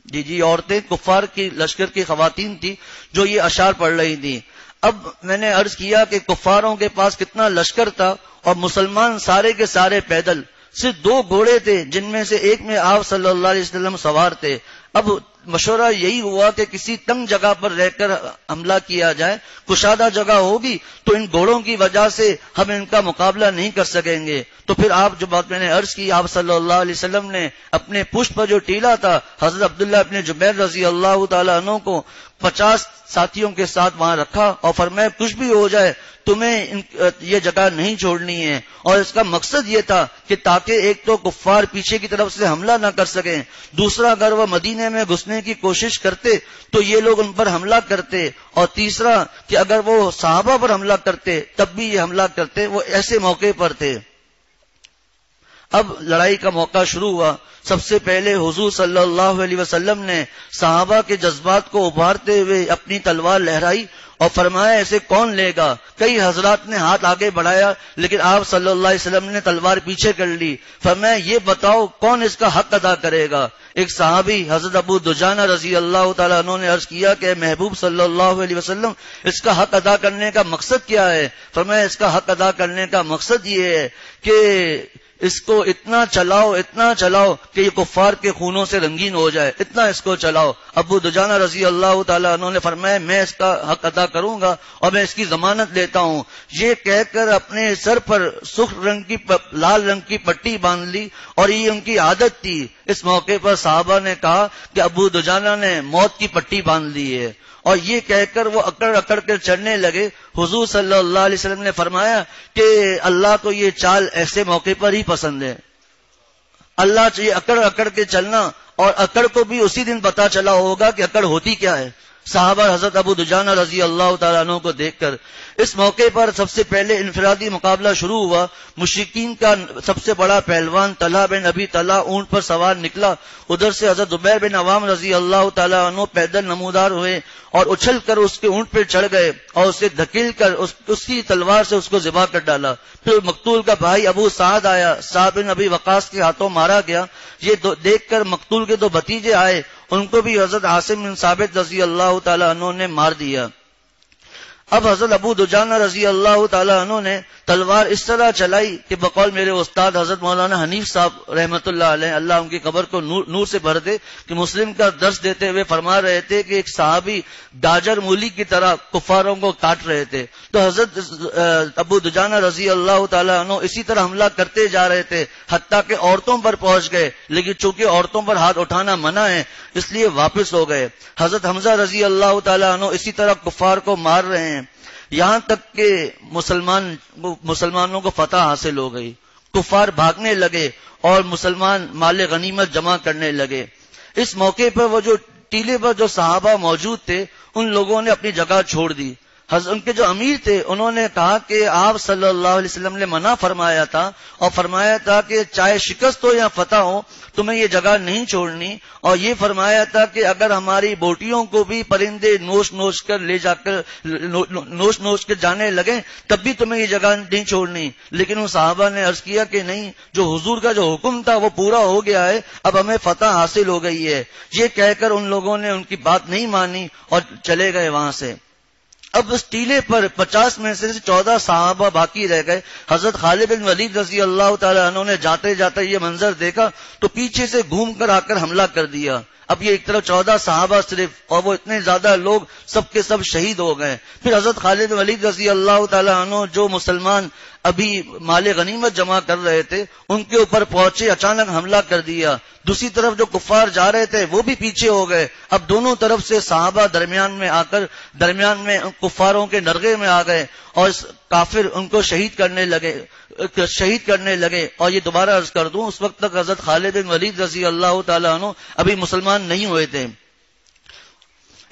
جی عورتیں کفار کی لشکر کی خواتین تھی جو یہ اشعار پڑھ رہی تھی. اب میں نے عرض کیا کہ کفاروں کے پاس کتنا لشکر تھا اور مسلمان سارے کے سارے پیدل. صرف 2 گھوڑے تھے جن میں سے ایک میں آپ صلی اللہ علیہ وسلم سوار تھے. اب مشورہ یہی ہوا کہ کسی تنگ جگہ پر رہ کر حملہ کیا جائے. کشادہ جگہ ہوگی تو ان گھوڑوں کی وجہ سے ہم ان کا مقابلہ نہیں کر سکیں گے. تو پھر آپ جو بات میں نے عرض کی، آپ صلی اللہ علیہ وسلم نے اپنے پشت پر جو ٹیلا تھا حضرت عبداللہ ابن جبیر رضی اللہ تعالیٰ عنہ کو 50 ساتھیوں کے ساتھ وہاں رکھا اور فرمایا کچھ بھی ہو جائے تمہیں یہ جگہ نہیں چھوڑنی ہے. اور اس کا مقصد یہ تھا کہ تاکہ ایک تو کفار پیچھے کی طرف سے حملہ نہ کر سکیں، دوسرا اگر وہ مدینے میں گھسنے کی کوشش کرتے تو یہ لوگ ان پر حملہ کرتے، اور تیسرا کہ اگر وہ صحابہ پر حملہ کرتے تب بھی یہ حملہ کرتے. وہ ایسے موقع پر تھے. اب لڑائی کا موقع شروع ہوا. سب سے پہلے حضور صلی اللہ علیہ وسلم نے صحابہ کے جذبات کو ابھارتے ہوئے اپنی تلوار لہرائی اور فرمایا ایسے کون لے گا. کئی حضرات نے ہاتھ آگے بڑھایا لیکن آپ صلی اللہ علیہ وسلم نے تلوار پیچھے کر لی. فرمایا یہ بتاؤ کون اس کا حق ادا کرے گا. ایک صحابی حضرت ابو دجانہ رضی اللہ تعالیٰ عنہ نے عرض کیا کہ محبوب صلی اللہ علیہ وسلم اس کا حق ادا کرنے کا مقصد کیا ہے؟ فرمایا اس کا حق ادا کرنے کا مقصد یہ ہے کہ اس کو اتنا چلاؤ کہ یہ کفار کے خونوں سے رنگین ہو جائے، اتنا اس کو چلاؤ. ابو دجانہ رضی اللہ تعالیٰ عنہ نے فرمایا میں اس کا حق ادا کروں گا اور میں اس کی ضمانت لیتا ہوں. یہ کہہ کر اپنے سر پر لال رنگ کی پٹی باندھ لی، اور یہ ان کی عادت تھی. اس موقع پر صحابہ نے کہا کہ ابو دجانہ نے موت کی پٹی باندھ لی ہے، اور یہ کہہ کر وہ اکڑ کر چڑھنے لگے. حضور صلی اللہ علیہ وسلم نے فرمایا کہ اللہ کو یہ چال ایسے موقع پر ہی پسند ہے. اللہ چاہیے اکڑ کے چلنا، اور اکڑ کو بھی اسی دن پتا چلا ہوگا کہ اکڑ ہوتی کیا ہے. صحابہ حضرت ابو دجانہ رضی اللہ تعالیٰ عنہ کو دیکھ کر اس موقع پر سب سے پہلے انفرادی مقابلہ شروع ہوا. مشرکین کا سب سے بڑا پہلوان طلحہ بن ابی طلحہ اونٹ پر سوار نکلا. ادھر سے حضرت زبیر بن عوام رضی اللہ تعالیٰ عنہ پیدل نمودار ہوئے اور اچھل کر اس کے اونٹ پہ چڑھ گئے اور اسے دھکیل کر اس کی تلوار سے اس کو ذبح کر ڈالا. پھر مقتول کا بھائی ابو سعد آیا، سعد بن ابی وقاص کے ہاتھوں مارا گیا. یہ دیکھ کر مقتول کے 2 بھتیجے آئے، ان کو بھی حضرت عاصم بن ثابت رضی اللہ تعالیٰ عنہ نے مار دیا. اب حضرت ابو دجانہ رضی اللہ تعالیٰ عنہ نے تلوار اس طرح چلائی کہ بقول میرے استاد حضرت مولانا حنیف صاحب رحمت اللہ علیہ، اللہ ان کی قبر کو نور سے بھر دے، کہ مسلم کا درس دیتے ہوئے فرما رہے تھے کہ ایک صحابی گاجر مولی کی طرح کفاروں کو کاٹ رہے تھے. تو حضرت ابو دجانہ رضی اللہ تعالیٰ عنہ اسی طرح حملہ کرتے جا رہے تھے حتیٰ کہ عورتوں پر پہنچ گئے، لیکن چونکہ عورتوں پر ہاتھ اٹھانا منع ہے اس لیے واپس ہو گئے. حضرت حمزہ رضی اللہ تعالیٰ عنہ اسی طرح کفار کو مار رہے ہیں، یہاں تک کہ مسلمانوں کو فتح حاصل ہو گئی. کفار بھاگنے لگے اور مسلمان مال غنیمت جمع کرنے لگے. اس موقع پر وہ جو ٹیلے پر جو صحابہ موجود تھے ان لوگوں نے اپنی جگہ چھوڑ دی. ان کے جو امیر تھے انہوں نے کہا کہ آپ صلی اللہ علیہ وسلم نے منع فرمایا تھا اور فرمایا تھا کہ چاہے شکست ہو یا فتح ہو تمہیں یہ جگہ نہیں چھوڑنی، اور یہ فرمایا تھا کہ اگر ہماری بوٹیوں کو بھی پرندے نوچ نوچ کر جانے لگے تب بھی تمہیں یہ جگہ نہیں چھوڑنی. لیکن ان صحابہ نے عرض کیا کہ نہیں، جو حضور کا جو حکم تھا وہ پورا ہو گیا ہے، اب ہمیں فتح حاصل ہو گئی ہے. یہ کہہ کر ان لوگوں نے ان کی بات نہیں مانی اور چلے گئے وہاں سے. اب اس ٹیلے پر 50 میں سے 14 صحابہ باقی رہ گئے. حضرت خالد بن ولید رضی اللہ تعالی عنہ نے جاتے جاتے یہ منظر دیکھا تو پیچھے سے گھوم کر آ کر حملہ کر دیا. اب یہ ایک طرف 14 صحابہ صرف، اور وہ اتنے زیادہ لوگ سب کے سب شہید ہو گئے. پھر حضرت خالد بن ولید رضی اللہ تعالی عنہ جو مسلمان ابھی مال غنیمت جمع کر رہے تھے ان کے اوپر پہنچے، اچانک حملہ کر دیا. دوسری طرف جو کفار جا رہے تھے وہ بھی پیچھے ہو گئے. اب دونوں طرف سے صحابہ درمیان میں کفاروں کے نرغے میں آ گئے اور کافر ان کو شہید کرنے لگے. اور یہ دوبارہ عرض کر دوں، اس وقت تک حضرت خالد بن ولید رضی اللہ تعالی عنہ ابھی مسلمان نہیں ہوئے تھے.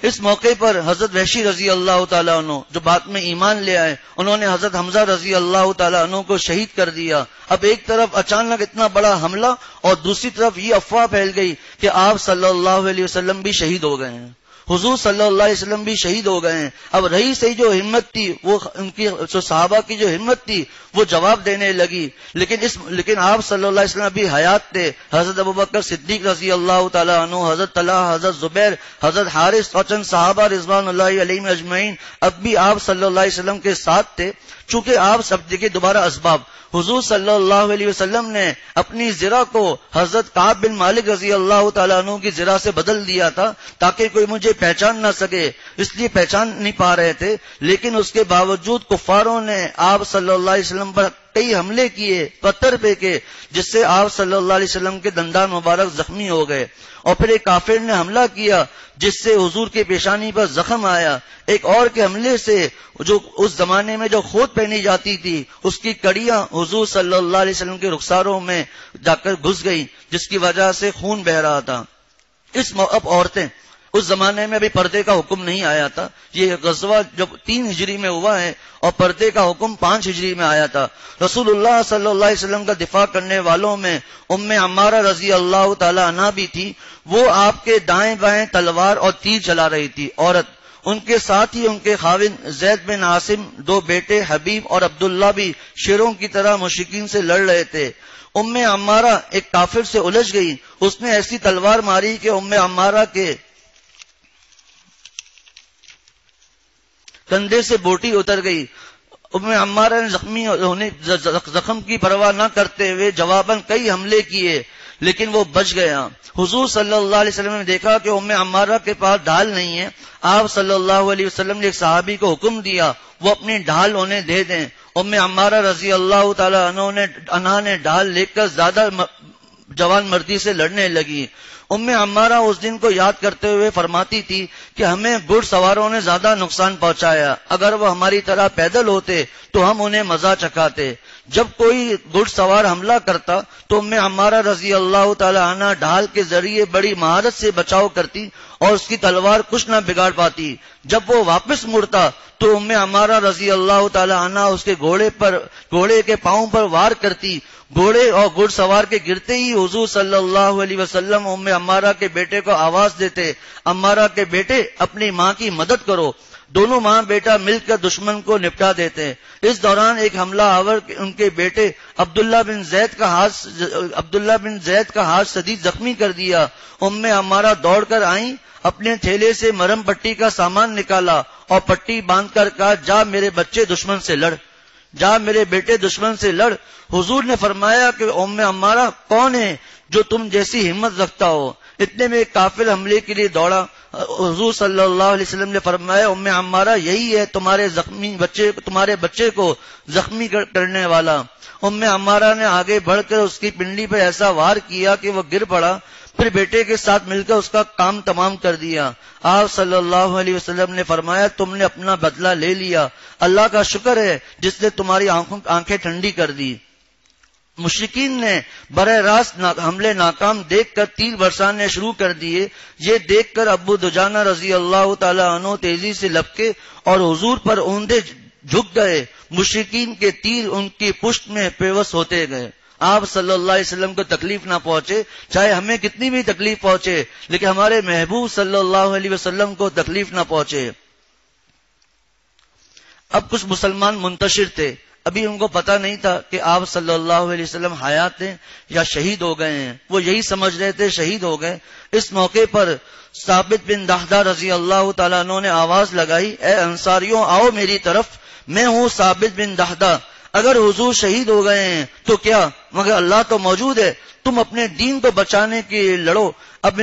اس موقع پر حضرت وحشی رضی اللہ تعالیٰ عنہ جو بعد میں ایمان لے آئے، انہوں نے حضرت حمزہ رضی اللہ تعالیٰ عنہ کو شہید کر دیا. اب ایک طرف اچانک اتنا بڑا حملہ اور دوسری طرف یہ افواہ پھیل گئی کہ آپ صلی اللہ علیہ وسلم بھی شہید ہو گئے ہیں، حضور صلی اللہ علیہ وسلم بھی شہید ہو گئے ہیں. اب رہی صحیح جو ہمت تھی، وہ ان کی جو صحابہ کی جو ہمت تھی وہ جواب دینے لگی. لیکن آپ صلی اللہ علیہ وسلم ابھی حیات تھے. حضرت ابوبکر صدیق رضی اللہ تعالیٰ عنہ، حضرت طلحہ، حضرت زبیر، حضرت حارث اور چند صحابہ رضوان اللہ علیہم اجمعین اب بھی آپ صلی اللہ علیہ وسلم کے ساتھ تھے. چونکہ آپ سب دیکھیں دوبارہ اسباب، حضور صلی اللہ علیہ وسلم نے اپنی زرہ کو حضرت کعب بن مالک رضی اللہ تعالیٰ عنہ کی زرہ سے بدل دیا تھا تاکہ کوئی مجھے پہچان نہ سکے، اس لیے پہچان نہیں پا رہے تھے. لیکن اس کے باوجود کفاروں نے آپ صلی اللہ علیہ وسلم پر کئی حملے کیے، پتھر پھینکے، جس سے آپ صلی اللہ علیہ وسلم کے دندان مبارک زخمی ہو گئے. اور پھر ایک کافر نے حملہ کیا جس سے حضور کے پیشانی پر زخم آیا. ایک اور کے حملے سے جو اس زمانے میں جو خود پہنی جاتی تھی اس کی کڑیاں حضور صلی اللہ علیہ وسلم کے رخساروں میں جا کر گھس گئی، جس کی وجہ سے خون بہ رہا تھا. اب عورتیں، اس زمانے میں ابھی پردے کا حکم نہیں آیا تھا. یہ غزوہ جب 3 ہجری میں ہوا ہے اور پردے کا حکم 5 ہجری میں آیا تھا. رسول اللہ صلی اللہ علیہ وسلم کا دفاع کرنے والوں میں ام عمارہ رضی اللہ تعالی عنہا بھی تھی. وہ آپ کے دائیں بائیں تلوار اور تیر چلا رہی تھی عورت. ان کے ساتھ ہی ان کے خاوند زید بن عاصم، 2 بیٹے حبیب اور عبداللہ بھی شیروں کی طرح مشرکین سے لڑ رہے تھے. ام عمارہ ایک کافر سے الجھ گئی. اس نے ایسی تلوار ماری کہ ام عمارہ کے کندھے سے بوٹی اتر گئی. ام عمارہ نے زخم کی پرواہ نہ کرتے ہوئے جواباً کئی حملے کیے لیکن وہ بچ گیا. حضور صلی اللہ علیہ وسلم نے دیکھا کہ ام عمارہ کے پاس ڈھال نہیں ہے. آپ صلی اللہ علیہ وسلم نے ایک صحابی کو حکم دیا وہ اپنی ڈھال انہیں دے دیں. ام عمارہ رضی اللہ تعالی عنہا نے ڈھال لے کر زیادہ جوان مردی سے لڑنے لگی. ام عمارہ اس دن کو یاد کرتے ہوئے فرماتی تھی کہ ہمیں گھڑ سواروں نے زیادہ نقصان پہنچایا، اگر وہ ہماری طرح پیدل ہوتے تو ہم انہیں مزہ چکھاتے. جب کوئی گھڑ سوار حملہ کرتا تو ام عمارہ رضی اللہ تعالی عنہ ڈھال کے ذریعے بڑی مہارت سے بچاؤ کرتی اور اس کی تلوار کچھ نہ بگاڑ پاتی. جب وہ واپس مڑتا تو ام عمارہ رضی اللہ تعالی عنہ اس کے گھوڑے کے پاؤں پر وار کرتی. گھوڑے اور گھڑ سوار کے گرتے ہی حضور صلی اللہ علیہ وسلم ام عمارہ کے بیٹے کو آواز دیتے، عمارہ کے بیٹے اپنی ماں کی مدد کرو. دونوں ماں بیٹا مل کر دشمن کو نپٹا دیتے. اس دوران ایک حملہ آور ان کے بیٹے عبداللہ بن زید کا ہاتھ شدید زخمی کر دیا. ام عمارہ دوڑ کر آئیں، اپنے تھیلے سے مرہم پٹی کا سامان نکالا اور پٹی باندھ کر کہا جا میرے بچے دشمن سے لڑ، جا میرے بیٹے دشمن سے لڑ. حضور نے فرمایا کہ ام عمارہ کون ہے جو تم جیسی ہمت رکھتا ہو؟ اتنے میں ایک کافر حملے کے لیے دوڑا. حضور صلی اللہ علیہ وسلم نے فرمایا ام عمارہ یہی ہے تمہارے بچے کو زخمی کرنے والا. ام عمارہ نے آگے بڑھ کر اس کی پنڈلی پر ایسا وار کیا کہ وہ گر پڑا. پھر بیٹے کے ساتھ مل کر اس کا کام تمام کر دیا. آپ صلی اللہ علیہ وسلم نے فرمایا تم نے اپنا بدلہ لے لیا، اللہ کا شکر ہے جس نے تمہاری آنکھیں ٹھنڈی کر دی. مشرکین نے براہ راست حملے ناکام دیکھ کر تیر برسانے شروع کر دیے۔ یہ دیکھ کر ابو دجانہ رضی اللہ تعالی عنہ تیزی سے لپکے اور حضور پر اوندے جھک گئے۔ مشرکین کے تیر ان کی پشت میں پیوست ہوتے گئے۔ آپ صلی اللہ علیہ وسلم کو تکلیف نہ پہنچے، چاہے ہمیں کتنی بھی تکلیف پہنچے، لیکن ہمارے محبوب صلی اللہ علیہ وسلم کو تکلیف نہ پہنچے۔ اب کچھ مسلمان منتشر تھے، ابھی ان کو پتا نہیں تھا کہ آپ صلی اللہ علیہ وسلم حیات ہیں یا شہید ہو گئے ہیں، وہ یہی سمجھ رہے تھے شہید ہو گئے۔ اس موقع پر ثابت بن دحدہ رضی اللہ تعالیٰ عنہ نے آواز لگائی، اے انصاریوں آؤ میری طرف، میں ہوں ثابت بن دحدہ، اگر حضور شہید ہو گئے ہیں تو کیا، مگر اللہ تو موجود ہے، تم اپنے دین کو بچانے کے لیے لڑو۔ اب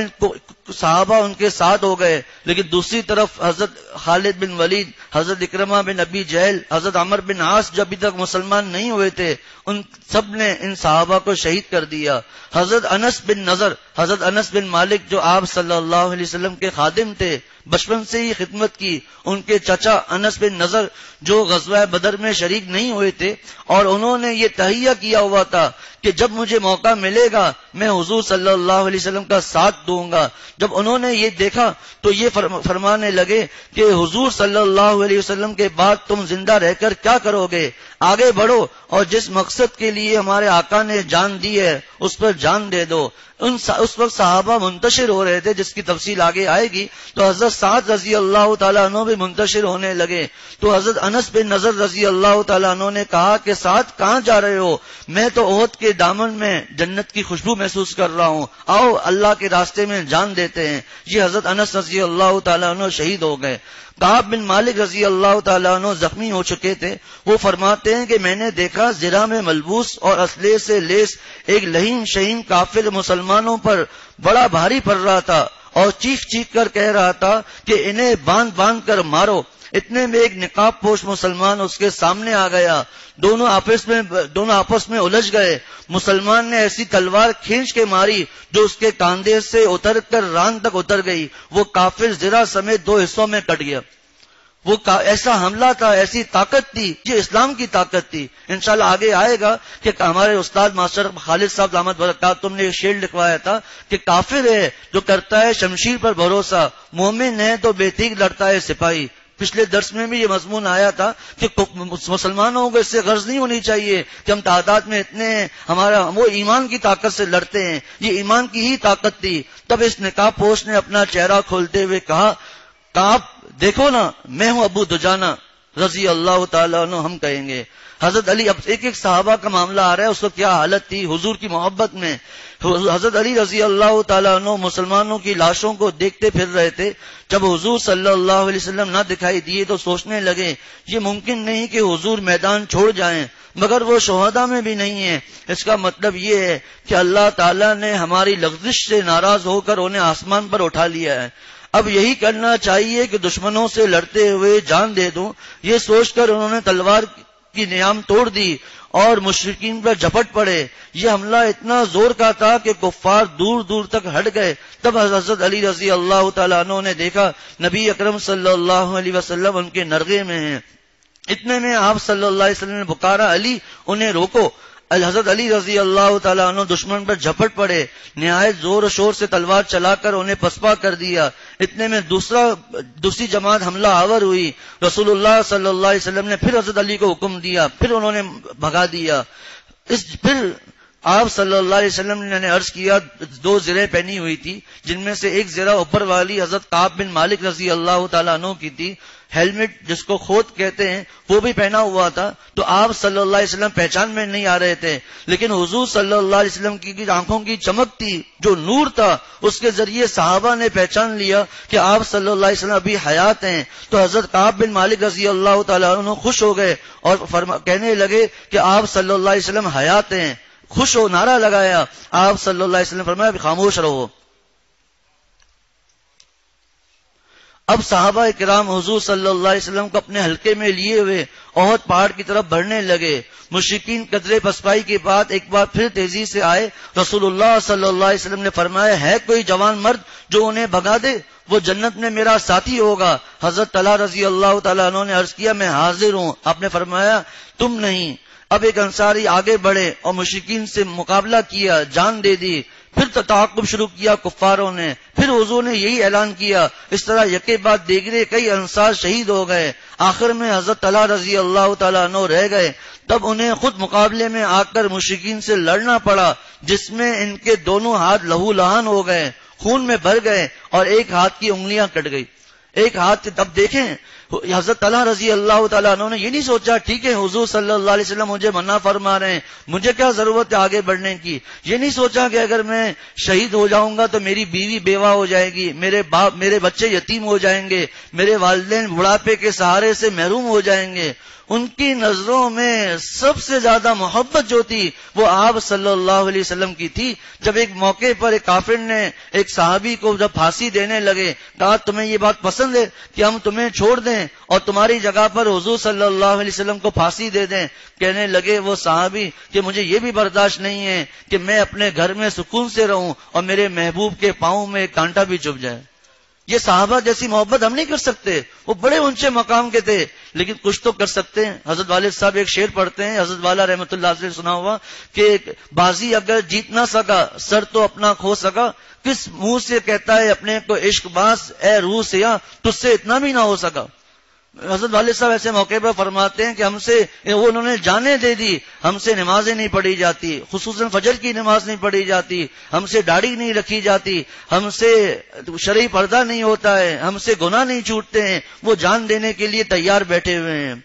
صحابہ ان کے ساتھ ہو گئے، لیکن دوسری طرف حضرت خالد بن ولید، حضرت اکرمہ بن ابی جہل، حضرت عمر بن عاص جو ابھی تک مسلمان نہیں ہوئے تھے، ان سب نے ان صحابہ کو شہید کر دیا۔ حضرت انس بن نضر، حضرت انس بن مالک جو آپ صلی اللہ علیہ وسلم کے خادم تھے، بچپن سے ہی خدمت کی، ان کے چچا انس بن نضر جو غزوہ بدر میں شریک نہیں ہوئے تھے، اور انہوں نے یہ تہیہ کیا ہوا تھا کہ جب مجھے موقع ملے گا میں حضور صلی اللہ علیہ وسلم کا ساتھ دوں گا۔ جب انہوں نے یہ دیکھا تو یہ فرمانے لگے کہ حضور صلی اللہ علیہ وسلم کے بعد تم زندہ رہ کر کیا کرو گے، آگے بڑھو اور جس مقصد کے لیے ہمارے آقا نے جان دی ہے اس پر جان دے دو۔ اس وقت صحابہ منتشر ہو رہے تھے، جس کی تفصیل آگے آئے گی۔ تو حضرت سعد رضی اللہ تعالیٰ عنہ بھی منتشر ہونے لگے، تو حضرت انس بن نضر رضی اللہ تعالیٰ عنہ نے کہا کہ سعد کہاں جا رہے ہو؟ میں تو احد کے دامن میں جنت کی خوشبو محسوس کر رہا ہوں، آؤ اللہ کے راستے میں جان دیتے ہیں۔ یہ حضرت انس رضی اللہ تعالیٰ عنہ شہید ہو گئے۔ کعب بن مالک رضی اللہ تعالیٰ عنہ زخمی ہو چکے تھے، وہ فرماتے ہیں کہ میں نے دیکھا زرہ میں ملبوس اور اسلحے سے لیس ایک لہیم شہین کافر مسلمانوں پر بڑا بھاری پڑ رہا تھا اور چیخ چیخ کر کہہ رہا تھا کہ انہیں باندھ باندھ کر مارو۔ اتنے میں ایک نقاب پوش مسلمان اس کے سامنے آ گیا، دونوں آپس میں الجھ گئے۔ مسلمان نے ایسی تلوار کھینچ کے ماری جو اس کے کاندھے سے اتر کر ران تک اتر گئی، وہ کافر زرہ سمیت دو حصوں میں کٹ گیا۔ وہ ایسا حملہ تھا، ایسی طاقت تھی، یہ اسلام کی طاقت تھی۔ انشاءاللہ آگے آئے گا کہ ہمارے استاد ماسٹر خالد صاحب دامت برکات تم نے ایک شعر لکھوایا تھا کہ کافر ہے جو کرتا ہے شمشیر پر بھروسہ، مومن ہے تو بے تیغ لڑتا ہے سپاہی۔ پچھلے درس میں بھی یہ مضمون آیا تھا کہ مسلمانوں کو اس سے غرض نہیں ہونی چاہیے کہ ہم تعداد میں اتنے ہیں، وہ ایمان کی طاقت سے لڑتے ہیں، یہ ایمان کی ہی طاقت تھی۔ تب اس نقاب پوش نے اپنا چہرہ کھولتے ہوئے کہا، کعب دیکھو نا، میں ہوں ابو دجانہ رضی اللہ تعالیٰ عنہ، ہم کہیں گے۔ حضرت علی، اب ایک ایک صحابہ کا معاملہ آ رہا ہے، اس کو کیا حالت تھی حضور کی محبت میں۔ حضرت علی رضی اللہ تعالیٰ عنہ مسلمانوں کی لاشوں کو دیکھتے پھر رہے تھے۔ جب حضور صلی اللہ علیہ وسلم نہ دکھائی دیے تو سوچنے لگے یہ ممکن نہیں کہ حضور میدان چھوڑ جائیں، مگر وہ شہداء میں بھی نہیں ہے۔ اس کا مطلب یہ ہے کہ اللہ تعالیٰ نے ہماری لغزش سے ناراض ہو کر انہیں آسمان پر اٹھا لیا ہے۔ اب یہی کرنا چاہیے کہ دشمنوں سے لڑتے ہوئے جان دے دوں۔ یہ سوچ کر انہوں نے تلوار کی نیام توڑ دی اور مشرکین پر جھپٹ پڑے۔ یہ حملہ اتنا زور کا تھا کہ کفار دور دور تک ہٹ گئے۔ تب حضرت علی رضی اللہ تعالیٰ عنہ نے دیکھا نبی اکرم صلی اللہ علیہ وسلم ان کے نرغے میں ہیں۔ اتنے میں آپ صلی اللہ علیہ وسلم نے پکارا، علی انہیں روکو۔ حضرت علی رضی اللہ تعالیٰ عنہ دشمن پر جھپٹ پڑے، نہایت زور و شور سے تلوار چلا کر انہیں پسپا کر دیا۔ اتنے میں دوسری جماعت حملہ آور ہوئی۔ رسول اللہ صلی اللہ علیہ وسلم نے پھر حضرت علی کو حکم دیا، پھر انہوں نے بھگا دیا۔ پھر آپ صلی اللہ علیہ وسلم نے عرض کیا، دو زرہیں پہنی ہوئی تھی، جن میں سے ایک زرہ اوپر والی حضرت کعب بن مالک رضی اللہ تعالیٰ عنہ کی تھی۔ ہیلمٹ جس کو کھوت کہتے ہیں وہ بھی پہنا ہوا تھا، تو آپ صلی اللہ علیہ وسلم پہچان میں نہیں آ رہے تھے، لیکن حضور صلی اللہ علیہ وسلم کی آنکھوں کی چمک تھی، جو نور تھا، اس کے ذریعے صحابہ نے پہچان لیا کہ آپ صلی اللہ علیہ وسلم ابھی حیات ہیں۔ تو حضرت کعب بن مالک رضی اللہ تعالیٰ عنہ خوش ہو گئے اور کہنے لگے کہ آپ صلی اللہ علیہ وسلم حیات ہیں، خوش ہو، نعرہ لگایا۔ آپ صلی اللہ علیہ وسلم فرمایا خاموش رہو۔ اب صحابہ کرام حضور صلی اللہ علیہ وسلم کو اپنے حلقے میں لیے ہوئے احد پہاڑ کی طرف بڑھنے لگے۔ مشرکین قدرے پسپائی کے بعد ایک بار پھر تیزی سے آئے۔ رسول اللہ صلی اللہ علیہ وسلم نے فرمایا، ہے کوئی جوان مرد جو انہیں بھگا دے؟ وہ جنت میں میرا ساتھی ہوگا۔ حضرت طلحہ رضی اللہ تعالیٰ عنہ نے عرض کیا، میں حاضر ہوں۔ آپ نے فرمایا، تم نہیں، اب ایک انصاری آگے بڑھے اور مشرکین سے مقابلہ کیا، جان دے دی، پھر تعاقب شروع کیا کفاروں نے، پھر حضور نے یہی اعلان کیا، اس طرح یکے بعد دیگرے کئی انصار شہید ہو گئے، آخر میں حضرت طلحہ رضی اللہ تعالیٰ عنہ رہ گئے، تب انہیں خود مقابلے میں آ کر مشرکین سے لڑنا پڑا، جس میں ان کے دونوں ہاتھ لہو لہان ہو گئے، خون میں بھر گئے اور ایک ہاتھ کی انگلیاں کٹ گئی، ایک ہاتھ۔ اب دیکھیں حضرت طلحہ رضی اللہ تعالیٰ عنہ نے یہ نہیں سوچا ٹھیک ہے حضور صلی اللہ علیہ وسلم مجھے منع فرما رہے ہیں، مجھے کیا ضرورت ہے آگے بڑھنے کی، یہ نہیں سوچا کہ اگر میں شہید ہو جاؤں گا تو میری بیوی بیوہ ہو جائے گی، میرے بچے یتیم ہو جائیں گے، میرے والدین بڑھاپے کے سہارے سے محروم ہو جائیں گے۔ ان کی نظروں میں سب سے زیادہ محبت جو تھی وہ آپ صلی اللہ علیہ وسلم کی تھی۔ جب ایک موقع پر ایک کافر نے ایک صحابی کو جب پھانسی دینے لگے، کہا تمہیں یہ بات پسند ہے کہ ہم تمہیں چھوڑ دیں اور تمہاری جگہ پر حضور صلی اللہ علیہ وسلم کو پھانسی دے دیں؟ کہنے لگے وہ صحابی کہ مجھے یہ بھی برداشت نہیں ہے کہ میں اپنے گھر میں سکون سے رہوں اور میرے محبوب کے پاؤں میں ایک کانٹا بھی چبھ جائے۔ یہ صحابہ جیسی محبت ہم نہیں کر سکتے، وہ بڑے اونچے مقام کے تھے، لیکن کچھ تو کر سکتے ہیں۔ حضرت والد صاحب ایک شعر پڑھتے ہیں، حضرت والا رحمۃ اللہ سے سنا ہوا کہ بازی اگر جیت نہ سکا سر تو اپنا کھو سکا، کس منہ سے کہتا ہے اپنے کو عشق باز اے روح سیاہ، تجھ سے اتنا بھی نہ ہو سکا۔ حضرت والد صاحب ایسے موقع پر فرماتے ہیں کہ ہم سے وہ انہوں نے جانیں دے دی، ہم سے نمازیں نہیں پڑھی جاتی، خصوصاً فجر کی نماز نہیں پڑھی جاتی، ہم سے داڑھی نہیں رکھی جاتی، ہم سے شرعی پردہ نہیں ہوتا ہے، ہم سے گناہ نہیں چھوٹتے ہیں، وہ جان دینے کے لیے تیار بیٹھے ہوئے ہیں۔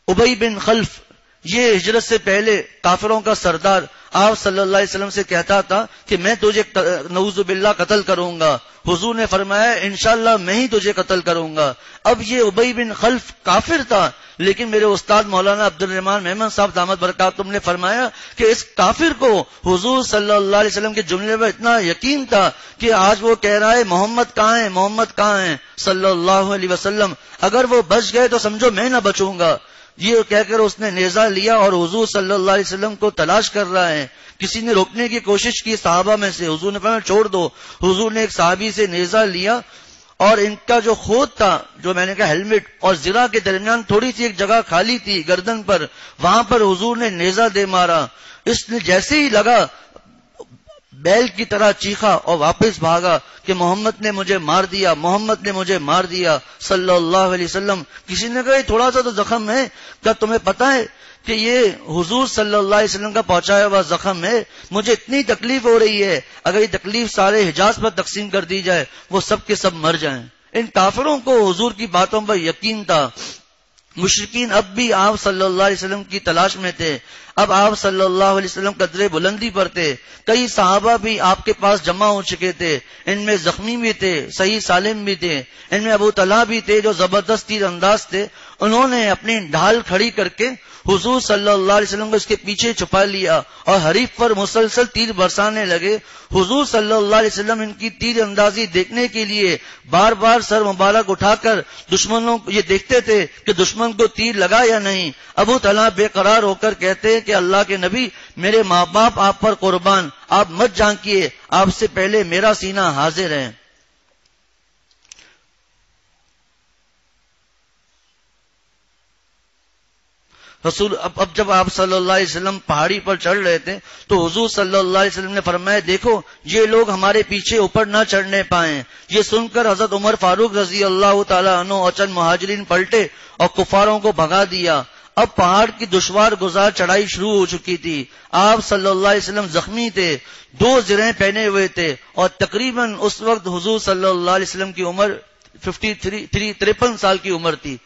ابی بن خلف یہ ہجرت سے پہلے کافروں کا سردار آپ صلی اللہ علیہ وسلم سے کہتا تھا کہ میں تجھے نعوذ باللہ قتل کروں گا۔ حضور نے فرمایا انشاءاللہ میں ہی تجھے قتل کروں گا۔ اب یہ ابی بن خلف کافر تھا، لیکن میرے استاد مولانا عبد الرحمان محمد صاحب دامت برکاتہم نے فرمایا کہ اس کافر کو حضور صلی اللہ علیہ وسلم کے جملے پر اتنا یقین تھا کہ آج وہ کہہ رہا ہے محمد کہاں ہے، محمد کہاں ہے صلی اللہ علیہ وسلم، اگر وہ بچ گئے تو سمجھو میں نہ بچوں گا۔ یہ کہہ کر اس نے نیزہ لیا اور حضور صلی اللہ علیہ وسلم کو تلاش کر رہا ہے۔ کسی نے روکنے کی کوشش کی صحابہ میں سے، حضور نے فرمایا چھوڑ دو۔ حضور نے ایک صحابی سے نیزہ لیا اور ان کا جو خود تھا، جو میں نے کہا ہیلمٹ اور زرہ کے درمیان تھوڑی سی ایک جگہ خالی تھی گردن پر، وہاں پر حضور نے نیزہ دے مارا۔ اس نے جیسے ہی لگا بیل کی طرح چیخا اور واپس بھاگا کہ محمد نے مجھے مار دیا، محمد نے مجھے مار دیا صلی اللہ علیہ وسلم۔ کسی نے کہا یہ تھوڑا سا تو زخم ہے، کیا تمہیں پتا ہے کہ یہ حضور صلی اللہ علیہ وسلم کا پہنچایا ہوا زخم ہے، مجھے اتنی تکلیف ہو رہی ہے، اگر یہ تکلیف سارے حجاز پر تقسیم کر دی جائے وہ سب کے سب مر جائیں۔ ان کافروں کو حضور کی باتوں پر یقین تھا۔ مشرکین اب بھی آپ صلی اللہ علیہ وسلم کی تلاش میں تھے۔ اب آپ صلی اللہ علیہ وسلم قدرے بلندی پر تھے، کئی صحابہ بھی آپ کے پاس جمع ہو چکے تھے، ان میں زخمی بھی تھے، صحیح سالم بھی تھے، ان میں ابو طلحہ بھی تھے جو زبردست تیر انداز تھے۔ انہوں نے اپنی ڈھال کھڑی کر کے حضور صلی اللہ علیہ وسلم کو اس کے پیچھے چھپا لیا اور حریف پر مسلسل تیر برسانے لگے۔ حضور صلی اللہ علیہ وسلم ان کی تیر اندازی دیکھنے کے لیے بار بار سر مبارک اٹھا کر دشمنوں کو یہ دیکھتے تھے کہ دشمن کو تیر لگا یا نہیں۔ ابو طلحہ بے قرار ہو کر کہتے کہ اللہ کے نبی میرے ماں باپ آپ پر قربان، آپ مت جھانکیے، آپ سے پہلے میرا سینہ حاضر ہے۔ رسول اب جب آپ صلی اللہ علیہ وسلم پہاڑی پر چڑھ رہے تھے تو حضور صلی اللہ علیہ وسلم نے فرمایا دیکھو یہ لوگ ہمارے پیچھے اوپر نہ چڑھنے پائیں۔ یہ سن کر حضرت عمر فاروق رضی اللہ تعالی عنہ اور چند مہاجرین پلٹے اور کفاروں کو بھگا دیا۔ اب پہاڑ کی دشوار گزار چڑھائی شروع ہو چکی تھی۔ آپ صلی اللہ علیہ وسلم زخمی تھے، 2 زرہیں پہنے ہوئے تھے اور تقریباً اس وقت حضور صلی اللہ علیہ وسلم کی عمر 53 سال کی عمر تھی،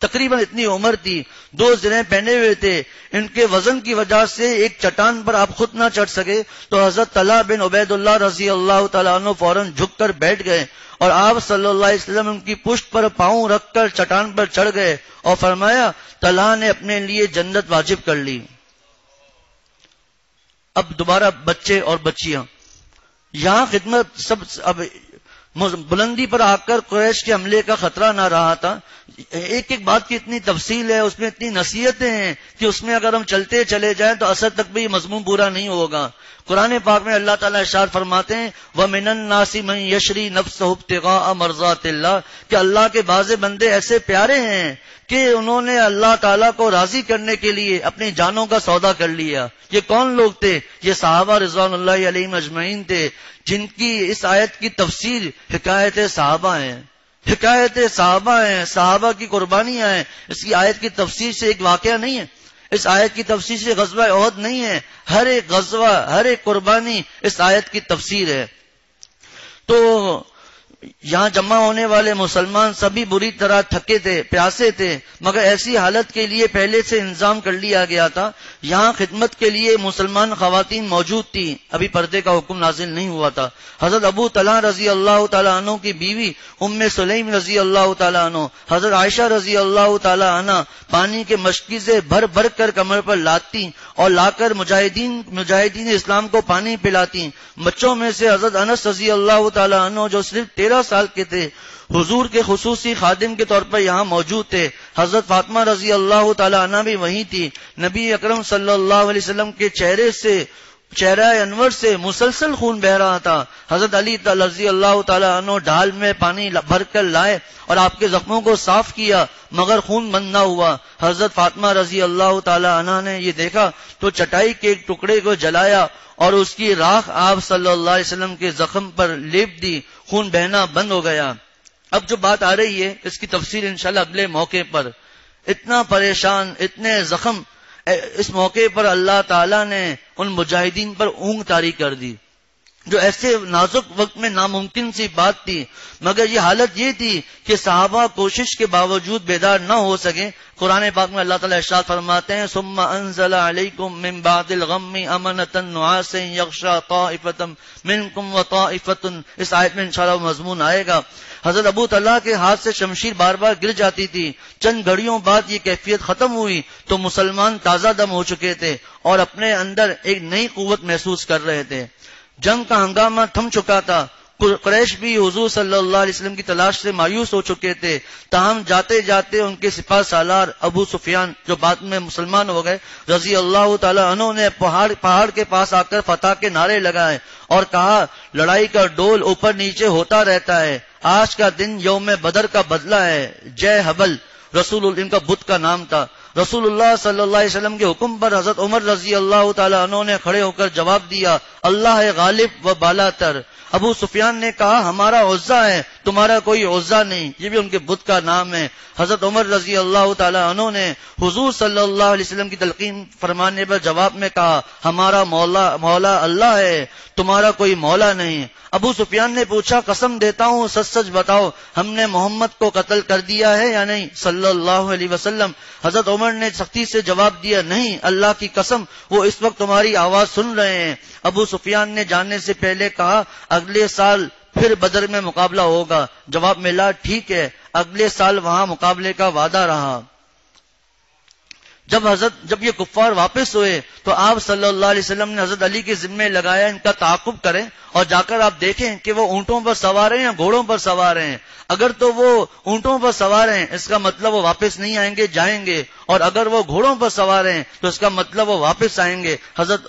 تقریباً اتنی عمر تھی، 2 زرہیں پہنے ہوئے تھے۔ ان کے وزن کی وجہ سے ایک چٹان پر آپ خود نہ چڑھ سکے تو حضرت طلحہ بن عبید اللہ رضی اللہ تعالیٰ عنہ فوراً جھک کر بیٹھ گئے اور آپ صلی اللہ علیہ وسلم ان کی پشت پر پاؤں رکھ کر چٹان پر چڑھ گئے اور فرمایا طلحہ نے اپنے لیے جنت واجب کر لی۔ اب دوبارہ بچے اور بچیاں یہاں خدمت، سب اب بلندی پر آ کر قریش کے حملے کا خطرہ نہ رہا تھا. ایک ایک بات کی اتنی تفصیل ہے، اس میں اتنی نصیحتیں ہیں کہ اس میں اگر ہم چلتے چلے جائیں تو اثر تک بھی یہ مضمون پورا نہیں ہوگا. قرآن پاک میں اللہ تعالیٰ ارشاد فرماتے ہیں وَمِنَ النَّاسِ مَن يَشْرِي نَفْسَهُ ابْتِغَاءَ مَرْضَاتِ اللَّهِ کہ اللہ کے بعض بندے ایسے پیارے ہیں کہ انہوں نے اللہ تعالیٰ کو راضی کرنے کے لیے اپنی جانوں کا سودا کر لیا. یہ کون لوگ تھے؟ یہ صحابہ رضوان اللہ علیہم اجمعین تھے، جن کی اس آیت کی تفسیر حکایت صحابہ ہیں. حکایت صحابہ ہیں، صحابہ کی قربانیاں ہیں. اس کی آیت کی تفسیر سے ایک واقعہ نہیں ہے، اس آیت کی تفسیر سے غزوہ احد نہیں ہے. ہر ایک غزوہ، ہر ایک قربانی اس آیت کی تفسیر ہے. تو یہاں جمع ہونے والے مسلمان سبھی بری طرح تھکے تھے، پیاسے تھے، مگر ایسی حالت کے لیے پہلے سے انتظام کر لیا گیا تھا. یہاں خدمت کے لیے مسلمان خواتین موجود تھی، ابھی پردے کا حکم نازل نہیں ہوا تھا. حضرت ابو طلحہ رضی اللہ تعالیٰ عنہ کی بیوی ام سلیم رضی اللہ تعالیٰ عنہ، حضرت عائشہ رضی اللہ تعالیٰ عنہ پانی کے مشکی سے بھر بھر کر کمر پر لاتی اور لا کر مجاہدین اسلام کو پانی پلاتی. بچوں میں سے حضرت انس رضی اللہ تعالیٰ عنہ جو صرف 13 سال کے تھے، حضور کے خصوصی خادم کے طور پر یہاں موجود تھے. حضرت فاطمہ رضی اللہ تعالیٰ عنہ بھی وہیں تھی. نبی اکرم صلی اللہ علیہ وسلم کے چہرہ انور سے مسلسل خون بہ رہا تھا. حضرت علی رضی اللہ تعالیٰ عنہ ڈھال میں پانی بھر کر لائے اور آپ کے زخموں کو صاف کیا، مگر خون بند نہ ہوا. حضرت فاطمہ رضی اللہ تعالیٰ عنہ نے یہ دیکھا تو چٹائی کے ایک ٹکڑے کو جلایا اور اس کی راکھ آپ صلی اللہ علیہ وسلم کے زخم پر لیپ دی. خون بہنا بند ہو گیا. اب جو بات آ رہی ہے اس کی تفصیل انشاءاللہ اگلے موقع پر. اتنا پریشان، اتنے زخم، اس موقع پر اللہ تعالیٰ نے ان مجاہدین پر اونگ طاری کر دی، جو ایسے نازک وقت میں ناممکن سی بات تھی. مگر یہ حالت یہ تھی کہ صحابہ کوشش کے باوجود بیدار نہ ہو سکے. قرآن پاک میں اللہ تعالیٰ ارشاد فرماتے ہیں ثم انزل علیکم من بعد الغم امنۃ نعاسا یغشی طائفۃ منکم وطائفۃ. اس آیت میں انشاءاللہ مضمون آئے گا. حضرت ابو طلحہ کے ہاتھ سے شمشیر بار بار گر جاتی تھی. چند گھڑیوں بعد یہ کیفیت ختم ہوئی تو مسلمان تازہ دم ہو چکے تھے اور اپنے اندر ایک نئی قوت محسوس کر رہے تھے. جنگ کا ہنگامہ تھم چکا تھا. قریش بھی حضور صلی اللہ علیہ وسلم کی تلاش سے مایوس ہو چکے تھے. تاہم جاتے جاتے ان کے سپاہ سالار ابو سفیان، جو بعد میں مسلمان ہو گئے، رضی اللہ تعالی عنہ نے پہاڑ کے پاس آ کر فتح کے نعرے لگائے اور کہا لڑائی کا ڈول اوپر نیچے ہوتا رہتا ہے. آج کا دن یوم بدر کا بدلہ ہے. جے حبل ان کا بت کا نام تھا. رسول اللہ صلی اللہ علیہ وسلم کے حکم پر حضرت عمر رضی اللہ تعالی عنہ نے کھڑے ہو کر جواب دیا اللہ ہے غالب و بالا تر. ابو سفیان نے کہا ہمارا عزا ہے، تمہارا کوئی عزا نہیں. یہ بھی ان کے بت کا نام ہے. حضرت عمر رضی اللہ تعالی عنہ نے حضور صلی اللہ علیہ وسلم کی تلقین فرمانے پر جواب میں کہا ہمارا مولا اللہ ہے، تمہارا کوئی مولا نہیں. ابو سفیان نے پوچھا قسم دیتا ہوں سچ سچ بتاؤ ہم نے محمد کو قتل کر دیا ہے یا نہیں صلی اللہ علیہ وسلم. حضرت عمر نے سختی سے جواب دیا نہیں، اللہ کی قسم وہ اس وقت تمہاری آواز سن رہے ہیں. ابو سفیان نے جاننے سے پہلے کہا اگلے سال پھر بدر میں مقابلہ ہوگا. جواب ملا ٹھیک ہے. اگلے سال وہاں مقابلے کا وعدہ رہا. جب یہ کفار واپس ہوئے تو آپ صلی اللہ علیہ وسلم نے حضرت علی کے ذمے لگایا ان کا تعاقب کریں اور جا کر آپ دیکھیں کہ وہ اونٹوں پر سوار ہیں یا گھوڑوں پر سوار ہیں. اگر تو وہ اونٹوں پر سوار ہیں اس کا مطلب وہ واپس نہیں آئیں گے، جائیں گے، اور اگر وہ گھوڑوں پر سوار ہیں تو اس کا مطلب وہ واپس آئیں گے. حضرت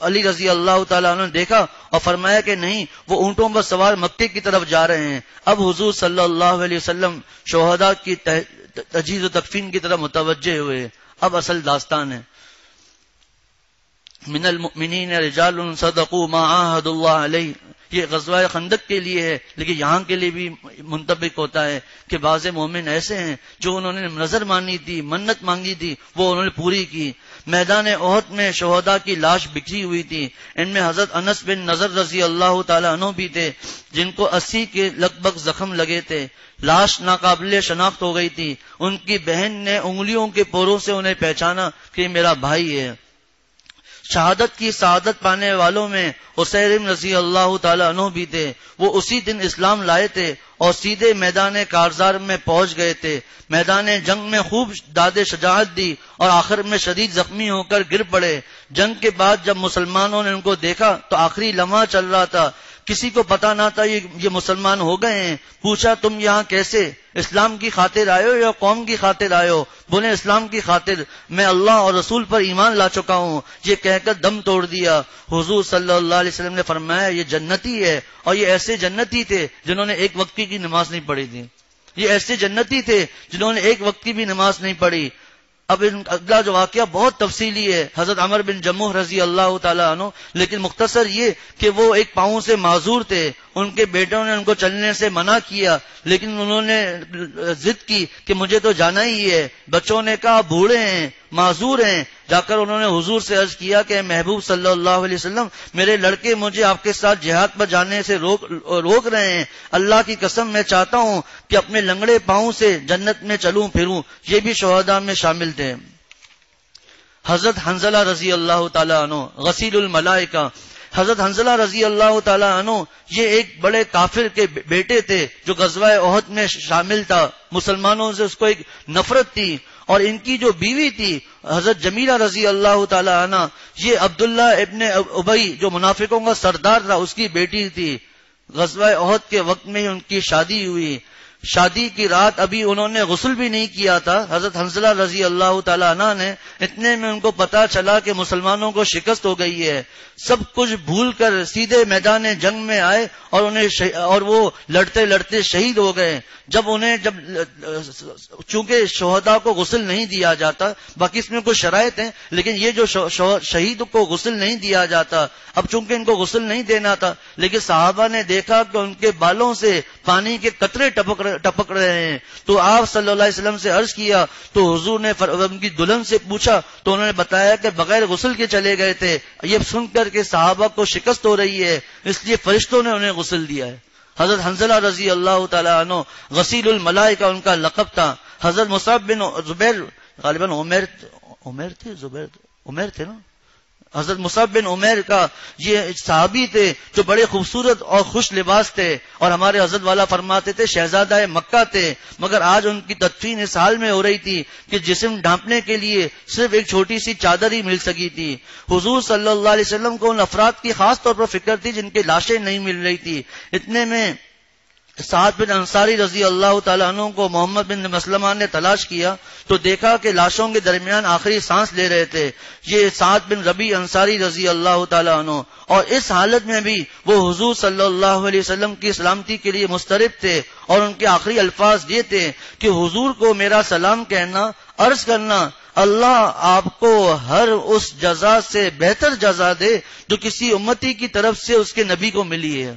علی رضی اللہ تعالیٰ عنہ نے دیکھا اور فرمایا کہ نہیں، وہ اونٹوں پر سوار مکے کی طرف جا رہے ہیں. اب حضور صلی اللہ علیہ وسلم شہداء کی تجہیز و تکفین کی طرف متوجہ ہوئے. اب اصل داستان ہے. من المؤمنین رجال صدقوا ما عاهدوا اللہ علیہ. یہ غزوہ خندق کے لیے ہے لیکن یہاں کے لیے بھی منطبق ہوتا ہے کہ بعض مومن ایسے ہیں جو انہوں نے نظر مانی تھی، منت مانگی تھی، وہ انہوں نے پوری کی. میدان احد میں شہداء کی لاش بکھری ہوئی تھی. ان میں حضرت انس بن نضر رضی اللہ تعالی عنہ بھی تھے جن کو 80 کے لگ بھگ زخم لگے تھے. لاش ناقابل شناخت ہو گئی تھی. ان کی بہن نے انگلیوں کے پوروں سے انہیں پہچانا کہ میرا بھائی ہے. شہادت کی سعادت پانے والوں میں اسیر رضی اللہ تعالی عنہ بھی تھے. وہ اسی دن اسلام لائے تھے اور سیدھے میدان کارزار میں پہنچ گئے تھے. میدان جنگ میں خوب داد شجاعت دی اور آخر میں شدید زخمی ہو کر گر پڑے. جنگ کے بعد جب مسلمانوں نے ان کو دیکھا تو آخری لمحہ چل رہا تھا کسی کو پتا نہ تھا یہ مسلمان ہو گئے ہیں. پوچھا تم یہاں کیسے؟ اسلام کی خاطر آئے ہو یا قوم کی خاطر آئے ہو؟ بولے اسلام کی خاطر، میں اللہ اور رسول پر ایمان لا چکا ہوں. یہ کہہ کر دم توڑ دیا. حضور صلی اللہ علیہ وسلم نے فرمایا یہ جنتی ہے. اور یہ ایسے جنتی تھے جنہوں نے ایک وقت کی نماز نہیں پڑھی تھی. یہ ایسے جنتی تھے جنہوں نے ایک وقت کی بھی نماز نہیں پڑھی. اب اگلا جو واقعہ بہت تفصیلی ہے، حضرت عمر بن جموح رضی اللہ تعالیٰ عنہ، لیکن مختصر یہ کہ وہ ایک پاؤں سے معذور تھے. ان کے بیٹوں نے ان کو چلنے سے منع کیا، لیکن انہوں نے ضد کی کہ مجھے تو جانا ہی ہے. بچوں نے کہا بوڑھے ہیں، معذور ہیں. جا کر انہوں نے حضور سے عرض کیا کہ محبوب صلی اللہ علیہ وسلم، میرے لڑکے مجھے آپ کے ساتھ جہاد پر جانے سے روک رہے ہیں. اللہ کی قسم میں چاہتا ہوں کہ اپنے لنگڑے پاؤں سے جنت میں چلوں پھروں. یہ بھی شہداء میں شامل تھے. حضرت حنظلہ رضی اللہ تعالیٰ عنہ غسیل الملائکہ، حضرت حنظلہ رضی اللہ تعالیٰ عنہ یہ ایک بڑے کافر کے بیٹے تھے جو غزوہ احد میں شامل تھا. مسلمانوں سے اس کو ایک نفرت تھی. اور ان کی جو بیوی تھی حضرت جمیلہ رضی اللہ تعالیٰ عنہ، یہ عبداللہ ابن ابی جو منافقوں کا سردار تھا اس کی بیٹی تھی. غزوہ احد کے وقت میں ان کی شادی ہوئی. شادی کی رات ابھی انہوں نے غسل بھی نہیں کیا تھا. حضرت حنظلہ رضی اللہ تعالیٰ عنہ نے اتنے میں ان کو پتا چلا کہ مسلمانوں کو شکست ہو گئی ہے. سب کچھ بھول کر سیدھے میدان جنگ میں آئے اور وہ لڑتے لڑتے شہید ہو گئے. جب چونکہ شہداء کو غسل نہیں دیا جاتا، باقی اس میں کچھ شرائط ہیں، لیکن یہ جو شہید کو غسل نہیں دیا جاتا، اب چونکہ ان کو غسل نہیں دینا تھا، لیکن صحابہ نے دیکھا کہ ان کے بالوں سے پانی کے قطرے ٹپک رہے ہیں. تو آپ صلی اللہ علیہ وسلم سے عرض کیا تو حضور نے ان کی دلہن سے پوچھا تو انہوں نے بتایا کہ بغیر غسل کے چلے گئے تھے. یہ سن کر کے صحابہ کو شکست ہو رہی ہے، اس لیے فرشتوں نے انہیں غسل دیا ہے. حضرت حنظلہ رضی اللہ تعالیٰ عنہ غسیل الملائکہ ان کا لقب تھا. حضرت مصعب بن زبیر، غالباً عمیر تھے نا، حضرت مصعب بن عمیر کا یہ صحابی تھے جو بڑے خوبصورت اور خوش لباس تھے، اور ہمارے حضرت والا فرماتے تھے شہزادہ مکہ تھے. مگر آج ان کی تدفین اس حال میں ہو رہی تھی کہ جسم ڈھانپنے کے لیے صرف ایک چھوٹی سی چادر ہی مل سکی تھی. حضور صلی اللہ علیہ وسلم کو ان افراد کی خاص طور پر فکر تھی جن کی لاشیں نہیں مل رہی تھی. اتنے میں سعد بن انصاری رضی اللہ تعالیٰ عنہ کو محمد بن مسلمہ نے تلاش کیا تو دیکھا کہ لاشوں کے درمیان آخری سانس لے رہے تھے. یہ سعد بن ربیع انصاری رضی اللہ تعالیٰ عنہ، اور اس حالت میں بھی وہ حضور صلی اللہ علیہ وسلم کی سلامتی کے لیے مسترب تھے. اور ان کے آخری الفاظ یہ تھے کہ حضور کو میرا سلام کہنا، عرض کرنا اللہ آپ کو ہر اس جزا سے بہتر جزا دے جو کسی امتی کی طرف سے اس کے نبی کو ملی ہے.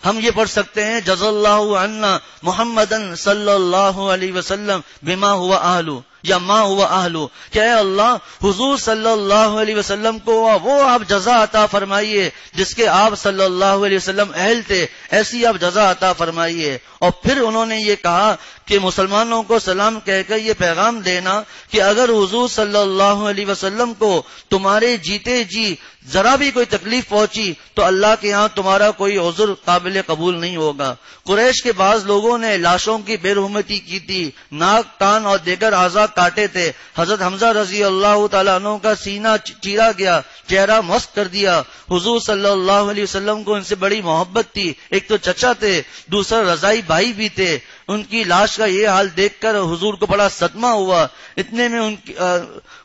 ہم یہ پڑھ سکتے ہیں جزا اللہ عنا محمدن صلی اللہ علیہ وسلم بما ہوا اہلو یا ما ہوا اہلو، کہ اے اللہ حضور صلی اللہ علیہ وسلم کو وہ آپ جزا عطا فرمائیے جس کے آپ صلی اللہ علیہ وسلم اہل تھے، ایسی آپ جزا عطا فرمائیے. اور پھر انہوں نے یہ کہا کہ مسلمانوں کو سلام کہہ کر یہ پیغام دینا کہ اگر حضور صلی اللہ علیہ وسلم کو تمہارے جیتے جی ذرا بھی کوئی تکلیف پہنچی تو اللہ کے ہاں تمہارا کوئی عذر قابل قبول نہیں ہوگا. قریش کے بعض لوگوں نے لاشوں کی بے رحمتی کی تھی، ناک، کان اور دیگر اعضاء کاٹے تھے. حضرت حمزہ رضی اللہ تعالیٰ عنہ کا سینہ چیرا گیا، چہرہ مسخ کر دیا. حضور صلی اللہ علیہ وسلم کو ان سے بڑی محبت تھی. ایک تو چچا تھے، دوسرا رضائی بھائی بھی تھے. ان کی لاش کا یہ حال دیکھ کر حضور کو بڑا صدمہ ہوا. اتنے میں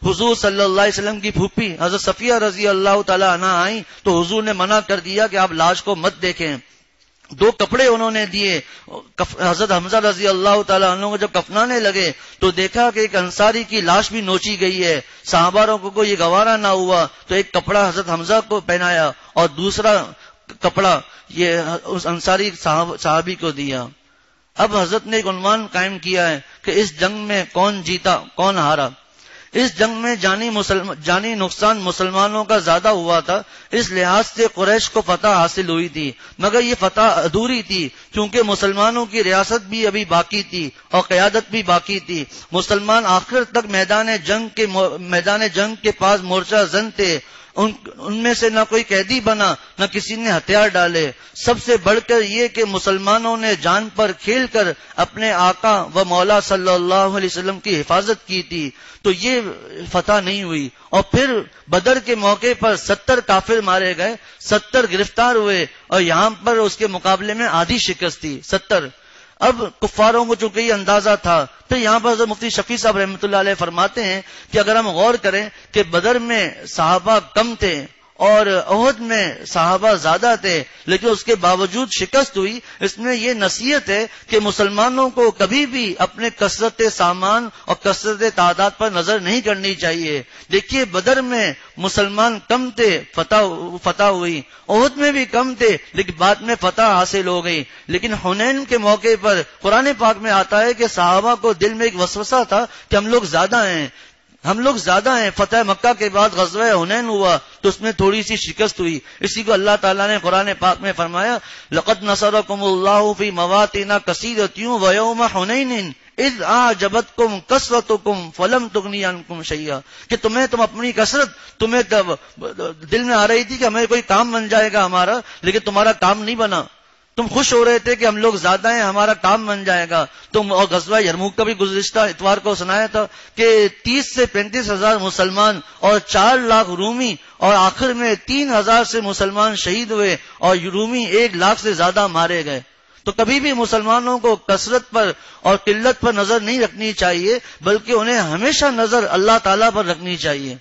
حضور صلی اللہ علیہ وسلم کی پھوپھی حضرت صفیہ رضی اللہ تعالیٰ عنہ آئیں تو حضور نے منع کر دیا کہ آپ لاش کو مت دیکھیں. 2 کپڑے انہوں نے دیے. حضرت حمزہ رضی اللہ تعالیٰ عنہ کو جب کفنانے لگے تو دیکھا کہ ایک انصاری کی لاش بھی نوچی گئی ہے. صحابہ کو یہ گوارا نہ ہوا تو ایک کپڑا حضرت حمزہ کو پہنایا اور دوسرا کپڑا یہ اس انصاری صحابی کو دیا. اب حضرت نے ایک عنوان قائم کیا ہے کہ اس جنگ میں کون جیتا کون ہارا. اس جنگ میں جانی نقصان مسلمانوں کا زیادہ ہوا تھا، اس لحاظ سے قریش کو فتح حاصل ہوئی تھی، مگر یہ فتح ادھوری تھی کیونکہ مسلمانوں کی ریاست بھی ابھی باقی تھی اور قیادت بھی باقی تھی. مسلمان آخر تک میدان جنگ کے پاس مورچہ زن تھے ان میں سے نہ کوئی قیدی بنا، نہ کسی نے ہتھیار ڈالے۔ سب سے بڑھ کر یہ کہ مسلمانوں نے جان پر کھیل کر اپنے آقا و مولا صلی اللہ علیہ وسلم کی حفاظت کی تھی، تو یہ فتح نہیں ہوئی۔ اور پھر بدر کے موقع پر 70 کافر مارے گئے، 70 گرفتار ہوئے، اور یہاں پر اس کے مقابلے میں آدھی شکست تھی، 70۔ اب کفاروں کو چونکہ یہ اندازہ تھا، تو یہاں پر حضرت مفتی شفیع صاحب رحمۃ اللہ علیہ فرماتے ہیں کہ اگر ہم غور کریں کہ بدر میں صحابہ کم تھے اور احد میں صحابہ زیادہ تھے، لیکن اس کے باوجود شکست ہوئی، اس میں یہ نصیحت ہے کہ مسلمانوں کو کبھی بھی اپنے کثرت سامان اور کثرت تعداد پر نظر نہیں کرنی چاہیے۔ دیکھیے بدر میں مسلمان کم تھے، فتح ہوئی، احد میں بھی کم تھے لیکن بعد میں فتح حاصل ہو گئی۔ لیکن حنین کے موقع پر قرآن پاک میں آتا ہے کہ صحابہ کو دل میں ایک وسوسہ تھا کہ ہم لوگ زیادہ ہیں، ہم لوگ زیادہ ہیں۔ فتح مکہ کے بعد غزوہ حنین ہوا تو اس میں تھوڑی سی شکست ہوئی، اسی کو اللہ تعالیٰ نے قرآن پاک میں فرمایا لَقَدْ نَصَرَكُمُ اللَّهُ فِي مَوَاطِنَ كَثِيرَةٍ وَيَوْمَ حُنَيْنٍ اِذْ أَعْجَبَتْكُمْ كَثْرَتُكُمْ فَلَمْ تُغْنِ عَنْكُمْ شَيْئًا، کہ تم اپنی کثرت تمہیں دل میں آ رہی تھی کہ ہمیں کوئی کام بن جائے گا ہمارا، لیکن تمہارا کام نہیں بنا۔ تم خوش ہو رہے تھے کہ ہم لوگ زیادہ ہیں، ہمارا کام بن جائے گا۔ اور غزوہ یرموک کا بھی گزشتہ اتوار کو سنایا تھا کہ 30 سے 35 ہزار مسلمان اور 4 لاکھ رومی، اور آخر میں 3,000 سے مسلمان شہید ہوئے اور رومی 1 لاکھ سے زیادہ مارے گئے۔ تو کبھی بھی مسلمانوں کو کثرت پر اور قلت پر نظر نہیں رکھنی چاہیے، بلکہ انہیں ہمیشہ نظر اللہ تعالیٰ پر رکھنی چاہیے۔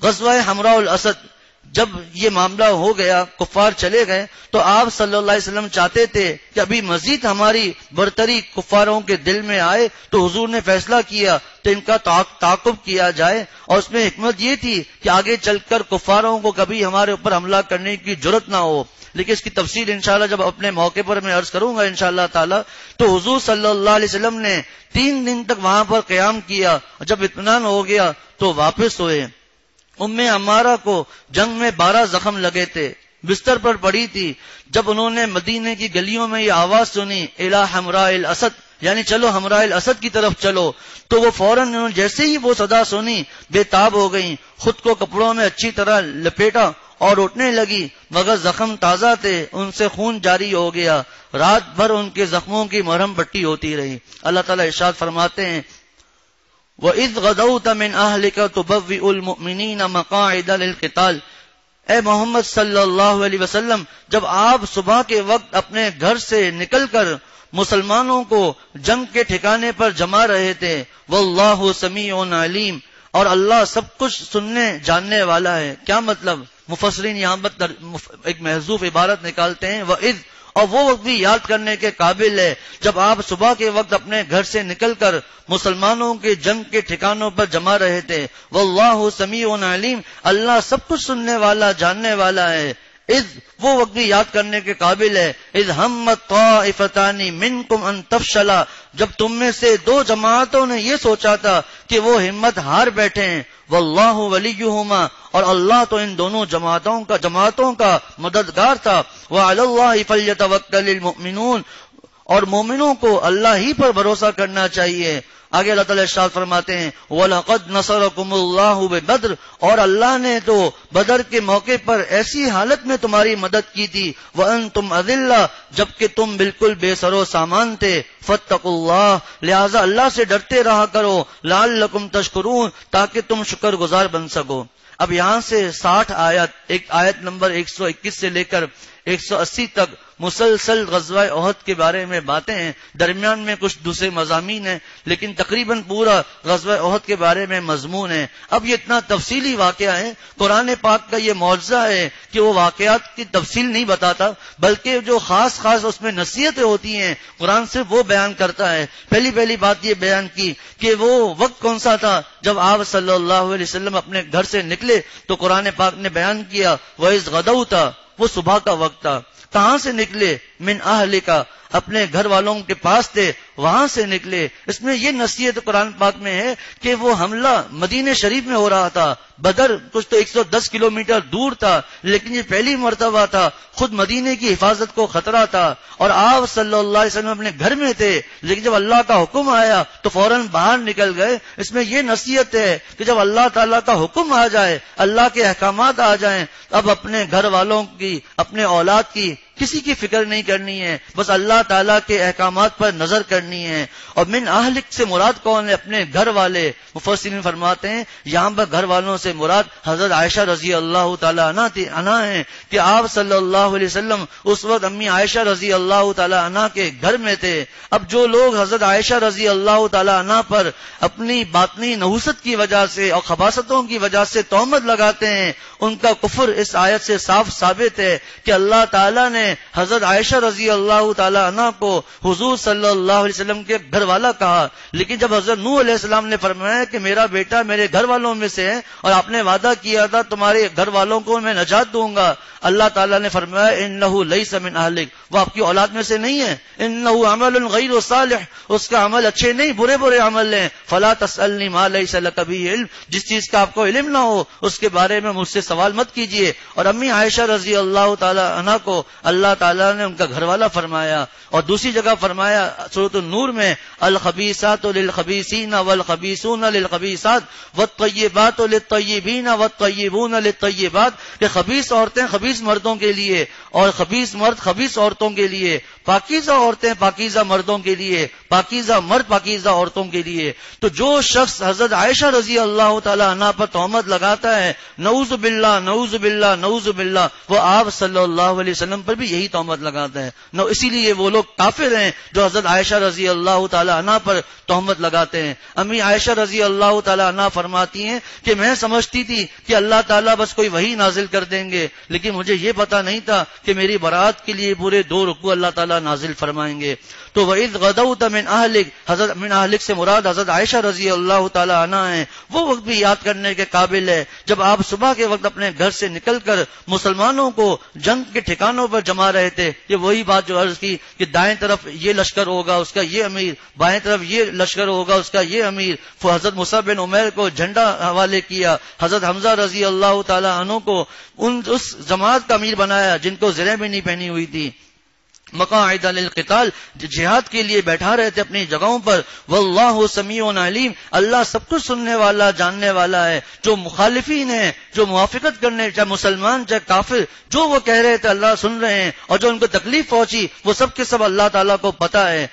غزوہ حمراء الاسد جب یہ معاملہ ہو گیا، کفار چلے گئے، تو آپ صلی اللہ علیہ وسلم چاہتے تھے کہ ابھی مزید ہماری برتری کفاروں کے دل میں آئے، تو حضور نے فیصلہ کیا تو ان کا تعاقب کیا جائے، اور اس میں حکمت یہ تھی کہ آگے چل کر کفاروں کو کبھی ہمارے اوپر حملہ کرنے کی جرت نہ ہو۔ لیکن اس کی تفصیل انشاءاللہ جب اپنے موقع پر میں عرض کروں گا انشاءاللہ تعالی، تو حضور صلی اللہ علیہ وسلم نے 3 دن تک وہاں پر قیام کیا، جب اطمینان ہو گیا تو واپس ہوئے۔ عمارہ کو جنگ میں 12 زخم لگے تھے، بستر پر پڑی تھی۔ جب انہوں نے مدینے کی گلیوں میں یہ آواز سنی الی حمراء الاسد، یعنی چلو حمراء الاسد کی طرف چلو، تو وہ فوراً جیسے ہی وہ صدا سنی بے تاب ہو گئیں، خود کو کپڑوں میں اچھی طرح لپیٹا اور اٹھنے لگی، مگر زخم تازہ تھے، ان سے خون جاری ہو گیا۔ رات بھر ان کے زخموں کی مرہم پٹی ہوتی رہی۔ اللہ تعالیٰ ارشاد فرماتے ہیں وَإِذْ غَدَوْتَ مِنْ أَهْلِكَ تُبَوِّئُ الْمُؤْمِنِينَ مَقَاعِدَ لِلْقِتَالِ، اے محمد صلی اللہ علیہ وسلم، جب آپ صبح کے وقت اپنے گھر سے نکل کر مسلمانوں کو جنگ کے ٹھکانے پر جما رہے تھے، وَاللَّهُ سَمِيعٌ عَلِيمٌ، اور اللہ سب کچھ سننے جاننے والا ہے۔ کیا مطلب؟ مفسرین یہاں پر ایک محذوف عبارت نکالتے ہیں وَإِذْ، اور وہ وقت بھی یاد کرنے کے قابل ہے جب آپ صبح کے وقت اپنے گھر سے نکل کر مسلمانوں کے جنگ کے ٹھکانوں پر جمع رہے تھے، واللہ سمیع علیم، اللہ سب کچھ سننے والا جاننے والا ہے۔ اذ، وہ وقت بھی یاد کرنے کے قابل ہے، اذ ہمت طائفتان منکم ان تفشلا، جب تم میں سے 2 جماعتوں نے یہ سوچا تھا کہ وہ ہمت ہار بیٹھے ہیں، واللہ ولیہما، اور اللہ تو ان دونوں جماعتوں کا مددگار تھا، وعلی اللہ فلیتوکل المؤمنون، اور مومنوں کو اللہ ہی پر بھروسہ کرنا چاہیے۔ آگے اللہ تعالیٰ ارشاد فرماتے ہیں وَلَقَدْ نَصَرَكُمُ اللَّهُ بِبَدْرٍ، اور اللہ نے تو بدر کے موقع پر ایسی حالت میں تمہاری مدد کی تھی، وَأَنْتُمْ أَذِلَّةٌ، جبکہ تم بالکل بے سر و سامان تھے، فَاتَّقُوا اللَّهَ، لہذا اللہ سے ڈرتے رہا کرو، لَعَلَّكُمْ تَشْكُرُونَ، تاکہ تم شکر گزار بن سکو۔ اب یہاں سے 60 آیت نمبر 121 سے لے کر 180 تک مسلسل غزوہ احد کے بارے میں باتیں ہیں، درمیان میں کچھ دوسرے مضامین ہیں، لیکن تقریباً پورا غزوہ احد کے بارے میں مضمون ہے۔ اب یہ اتنا تفصیلی واقعہ ہے، قرآن پاک کا یہ معجزہ ہے کہ وہ واقعات کی تفصیل نہیں بتاتا، بلکہ جو خاص اس میں نصیحتیں ہوتی ہیں قرآن سے وہ بیان کرتا ہے۔ پہلی بات یہ بیان کی کہ وہ وقت کون سا تھا جب آپ صلی اللہ علیہ وسلم اپنے گھر سے نکلے، تو قرآن پاک نے بیان کیا وَإِذْ غَدَوْتَ، وہ صبح کا وقت تھا۔ کہاں سے نکلے؟ من اہلکا، اپنے گھر والوں کے پاس تھے وہاں سے نکلے. اس میں یہ نصیحت قرآن پاک میں ہے کہ وہ حملہ مدینہ شریف میں ہو رہا تھا. بدر کچھ تو 110 کلومیٹر دور تھا, لیکن یہ پہلی مرتبہ تھا. خود مدینے کی حفاظت کو خطرہ تھا اور آپ صلی اللہ علیہ وسلم اپنے گھر میں تھے, لیکن جب اللہ کا حکم آیا تو فوراً باہر نکل گئے. اس میں یہ نصیحت ہے کہ جب اللہ تعالیٰ کا حکم آ جائے, اللہ کے احکامات آ جائیں, اب اپنے گھر والوں کی, اپنے اولاد کی کسی کی فکر نہیں کرنی ہے, بس اللہ تعالیٰ کے احکامات پر نظر کرنی ہے. اور من اہلک سے مراد کون ہے؟ اپنے گھر والے. مفسرین فرماتے ہیں یہاں پر گھر والوں سے مراد حضرت عائشہ رضی اللہ تعالیٰ عنہ ہیں کہ آپ صلی اللہ علیہ وسلم اس وقت امی عائشہ رضی اللہ تعالیٰ عنہ کے گھر میں تھے. اب جو لوگ حضرت عائشہ رضی اللہ تعالیٰ عنہ پر اپنی باطنی نحوست کی وجہ سے اور خباثتوں کی وجہ سے تہمت لگاتے ہیں, ان کا کفر اس آیت سے صاف ثابت ہے کہ اللہ تعالیٰ نے حضرت عائشہ رضی اللہ تعالیٰ عنہ کو حضور صلی اللہ علیہ وسلم کے گھر والا کہا. لیکن جب حضرت نوح علیہ السلام نے فرمایا کہ میرا بیٹا میرے گھر والوں میں سے ہے اور آپ نے وعدہ کیا تھا تمہارے گھر والوں کو میں نجات دوں گا, اللہ تعالیٰ نے فرمایا انہ لیس من اہلک, وہ آپ کی اولاد میں سے نہیں ہے. انہ عمل غیر صالح, اس کا عمل اچھے نہیں برے برے عمل ہیں. فلا تسألنی ما لیس لک بہ علم, جس چیز کا آپ کو علم نہ ہو اس کے بارے میں مجھ سے سوال مت کیجیے. اور امی عائشہ رضی اللہ تعالی عنہ کو اللہ تعالیٰ نے ان کا گھر والا فرمایا. اور دوسری جگہ فرمایا سورۃ النور میں الخبیثات للخبیثین والخبیثون للخبیثات والطیبات للطیبین والطیبون للطیبات, کہ خبیث عورتیں خبیث مردوں کے لیے اور خبیث مرد خبیث عورتوں کے لیے, پاکیزہ عورتیں پاکیزہ مردوں کے لیے, پاکیزہ مرد پاکیزہ عورتوں کے لیے. تو جو شخص حضرت عائشہ رضی اللہ تعالی عنہ پر تہمت لگاتا ہے, نعوذ باللہ نعوذ باللہ نعوذ باللہ, وہ آپ صلی اللہ علیہ وسلم پر بھی یہی تہمت لگاتا ہے. اسی لیے وہ لوگ کافر ہیں جو حضرت عائشہ رضی اللہ تعالی عنہ پر تہمت لگاتے ہیں. امی عائشہ رضی اللہ تعالی عنہ فرماتی ہیں کہ میں سمجھتی تھی کہ اللہ تعالیٰ بس کوئی وحی نازل کر دیں گے, لیکن مجھے یہ پتا نہیں تھا کہ میری برات کے لیے پورے 2 رکوع اللہ تعالیٰ نازل فرمائیں گے. تو وَإِذْ غَدَوْتَ مِنْ أَهْلِكَ, حضرت من اہلک سے مراد حضرت عائشہ رضی اللہ تعالی عنہ ہیں. وہ وقت بھی یاد کرنے کے قابل ہے جب آپ صبح کے وقت اپنے گھر سے نکل کر مسلمانوں کو جنگ کے ٹھکانوں پر جما رہے تھے. یہ وہی بات جو عرض کی کہ دائیں طرف یہ لشکر ہوگا اس کا یہ امیر, بائیں طرف یہ لشکر ہوگا اس کا یہ امیر. حضرت مصعب بن عمیر کو جھنڈا حوالے کیا, حضرت حمزہ رضی اللہ تعالی عنہ کو اس جماعت کا امیر بنایا جن کو زریں بھی نہیں پہنی ہوئی تھی. مقاعد للقتال, جہاد کے لیے بیٹھا رہے تھے اپنی جگہوں پر. واللہ سمیع علیم, اللہ سب کچھ سننے والا جاننے والا ہے. جو مخالفین ہیں, جو موافقت کرنے, چاہے مسلمان چاہے کافر, جو وہ کہہ رہے تھے اللہ سن رہے ہیں, اور جو ان کو تکلیف پہنچی وہ سب کے سب اللہ تعالیٰ کو پتا ہے.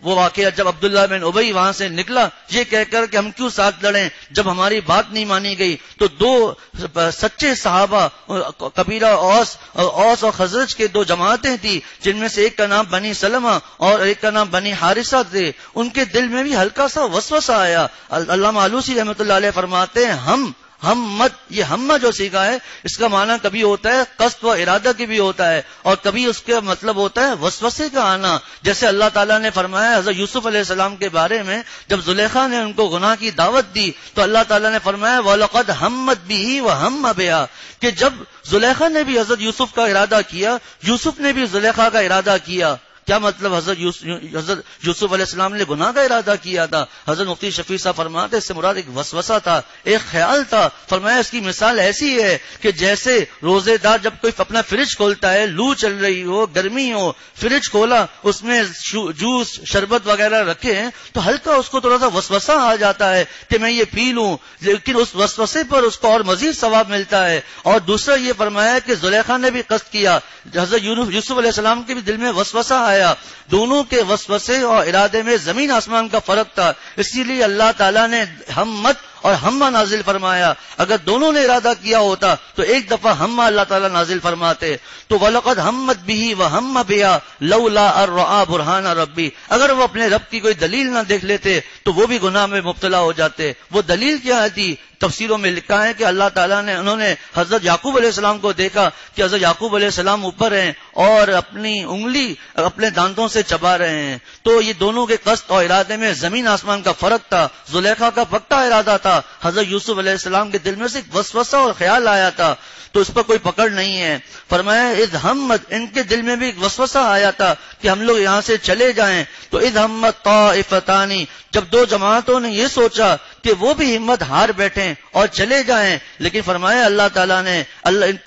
وہ واقعہ جب عبداللہ بن ابی وہاں سے نکلا یہ کہہ کر کہ ہم کیوں ساتھ لڑیں, جب ہماری بات نہیں مانی گئی تو 2 سچے صحابہ قبیلہ اوس اور خزرج کے 2 جماعتیں تھیں, جن میں سے ایک کا نام بنی سلمہ اور ایک کا نام بنی حارثہ تھے. ان کے دل میں بھی ہلکا سا وسوسہ آیا. علامہ آلوسی رحمۃ اللہ علیہ فرماتے ہیں ہمت, یہ ہمہ جو سیکھا ہے اس کا معنی کبھی ہوتا ہے قصد و ارادہ کی بھی ہوتا ہے, اور کبھی اس کا مطلب ہوتا ہے وسوسے کا آنا. جیسے اللہ تعالیٰ نے فرمایا حضرت یوسف علیہ السلام کے بارے میں, جب زلیخا نے ان کو گناہ کی دعوت دی تو اللہ تعالیٰ نے فرمایا وَلَقَدْ ہَمَّتْ بِهِ وَهَمَّ بِهَا, کہ جب زلیخا نے بھی حضرت یوسف کا ارادہ کیا, یوسف نے بھی زلیخا کا ارادہ کیا. کیا مطلب حضرت یوسف علیہ السلام نے گناہ کا ارادہ کیا تھا. حضرت مفتی شفیع صاحب فرماتے اس سے مراد ایک وسوسہ تھا, ایک خیال تھا. فرمایا اس کی مثال ایسی ہے کہ جیسے روزے دار جب کوئی اپنا فریج کھولتا ہے, لو چل رہی ہو, گرمی ہو, فریج کھولا, اس میں جوس شربت وغیرہ رکھے ہیں تو ہلکا اس کو تھوڑا سا وسوسہ آ جاتا ہے کہ میں یہ پی لوں, لیکن اس وسوسے پر اس کو اور مزید ثواب ملتا ہے. اور دوسرا یہ فرمایا کہ زلیخا نے بھی قصد کیا, حضرت یوسف علیہ السلام کے بھی دل میں وسوسہ آیا. دونوں کے وسوسے اور ارادے میں زمین آسمان کا فرق تھا. اسی لیے اللہ تعالیٰ نے ہمت اور ہمہ نازل فرمایا. اگر دونوں نے ارادہ کیا ہوتا تو ایک دفعہ ہمہ اللہ تعالیٰ نازل فرماتے. تو وَلَقَدْ ہَمَّتْ بِهِ وَهَمَّ بِهَا لَوْلَا أَن رَّأَىٰ بُرْهَانَ رَبِّهِ, اگر وہ اپنے رب کی کوئی دلیل نہ دیکھ لیتے تو وہ بھی گناہ میں مبتلا ہو جاتے. وہ دلیل کیا تھی؟ تفسیروں میں لکھا ہے کہ اللہ تعالیٰ نے انہوں نے حضرت یعقوب علیہ السلام کو دیکھا کہ حضرت یعقوب علیہ السلام اوپر ہیں اور اپنی انگلی اپنے دانتوں سے چبا رہے ہیں. تو یہ دونوں کے قصد اور ارادے میں زمین آسمان کا فرق تھا. زلیخا کا پکا ارادہ تھا, حضرت یوسف علیہ السلام کے دل میں سے ایک وسوسہ اور خیال آیا تھا. تو اس پر کوئی پکڑ نہیں ہے. فرمایا اذ ہمت، ان کے دل میں بھی ایک وسوسہ آیا تھا کہ ہم لوگ یہاں سے چلے جائیں. تو اذ ہمت طائفتانی، جب دو جماعتوں نے یہ سوچا کہ وہ بھی ہمت ہار بیٹھیں اور چلے جائیں، لیکن فرمایا اللہ تعالیٰ نے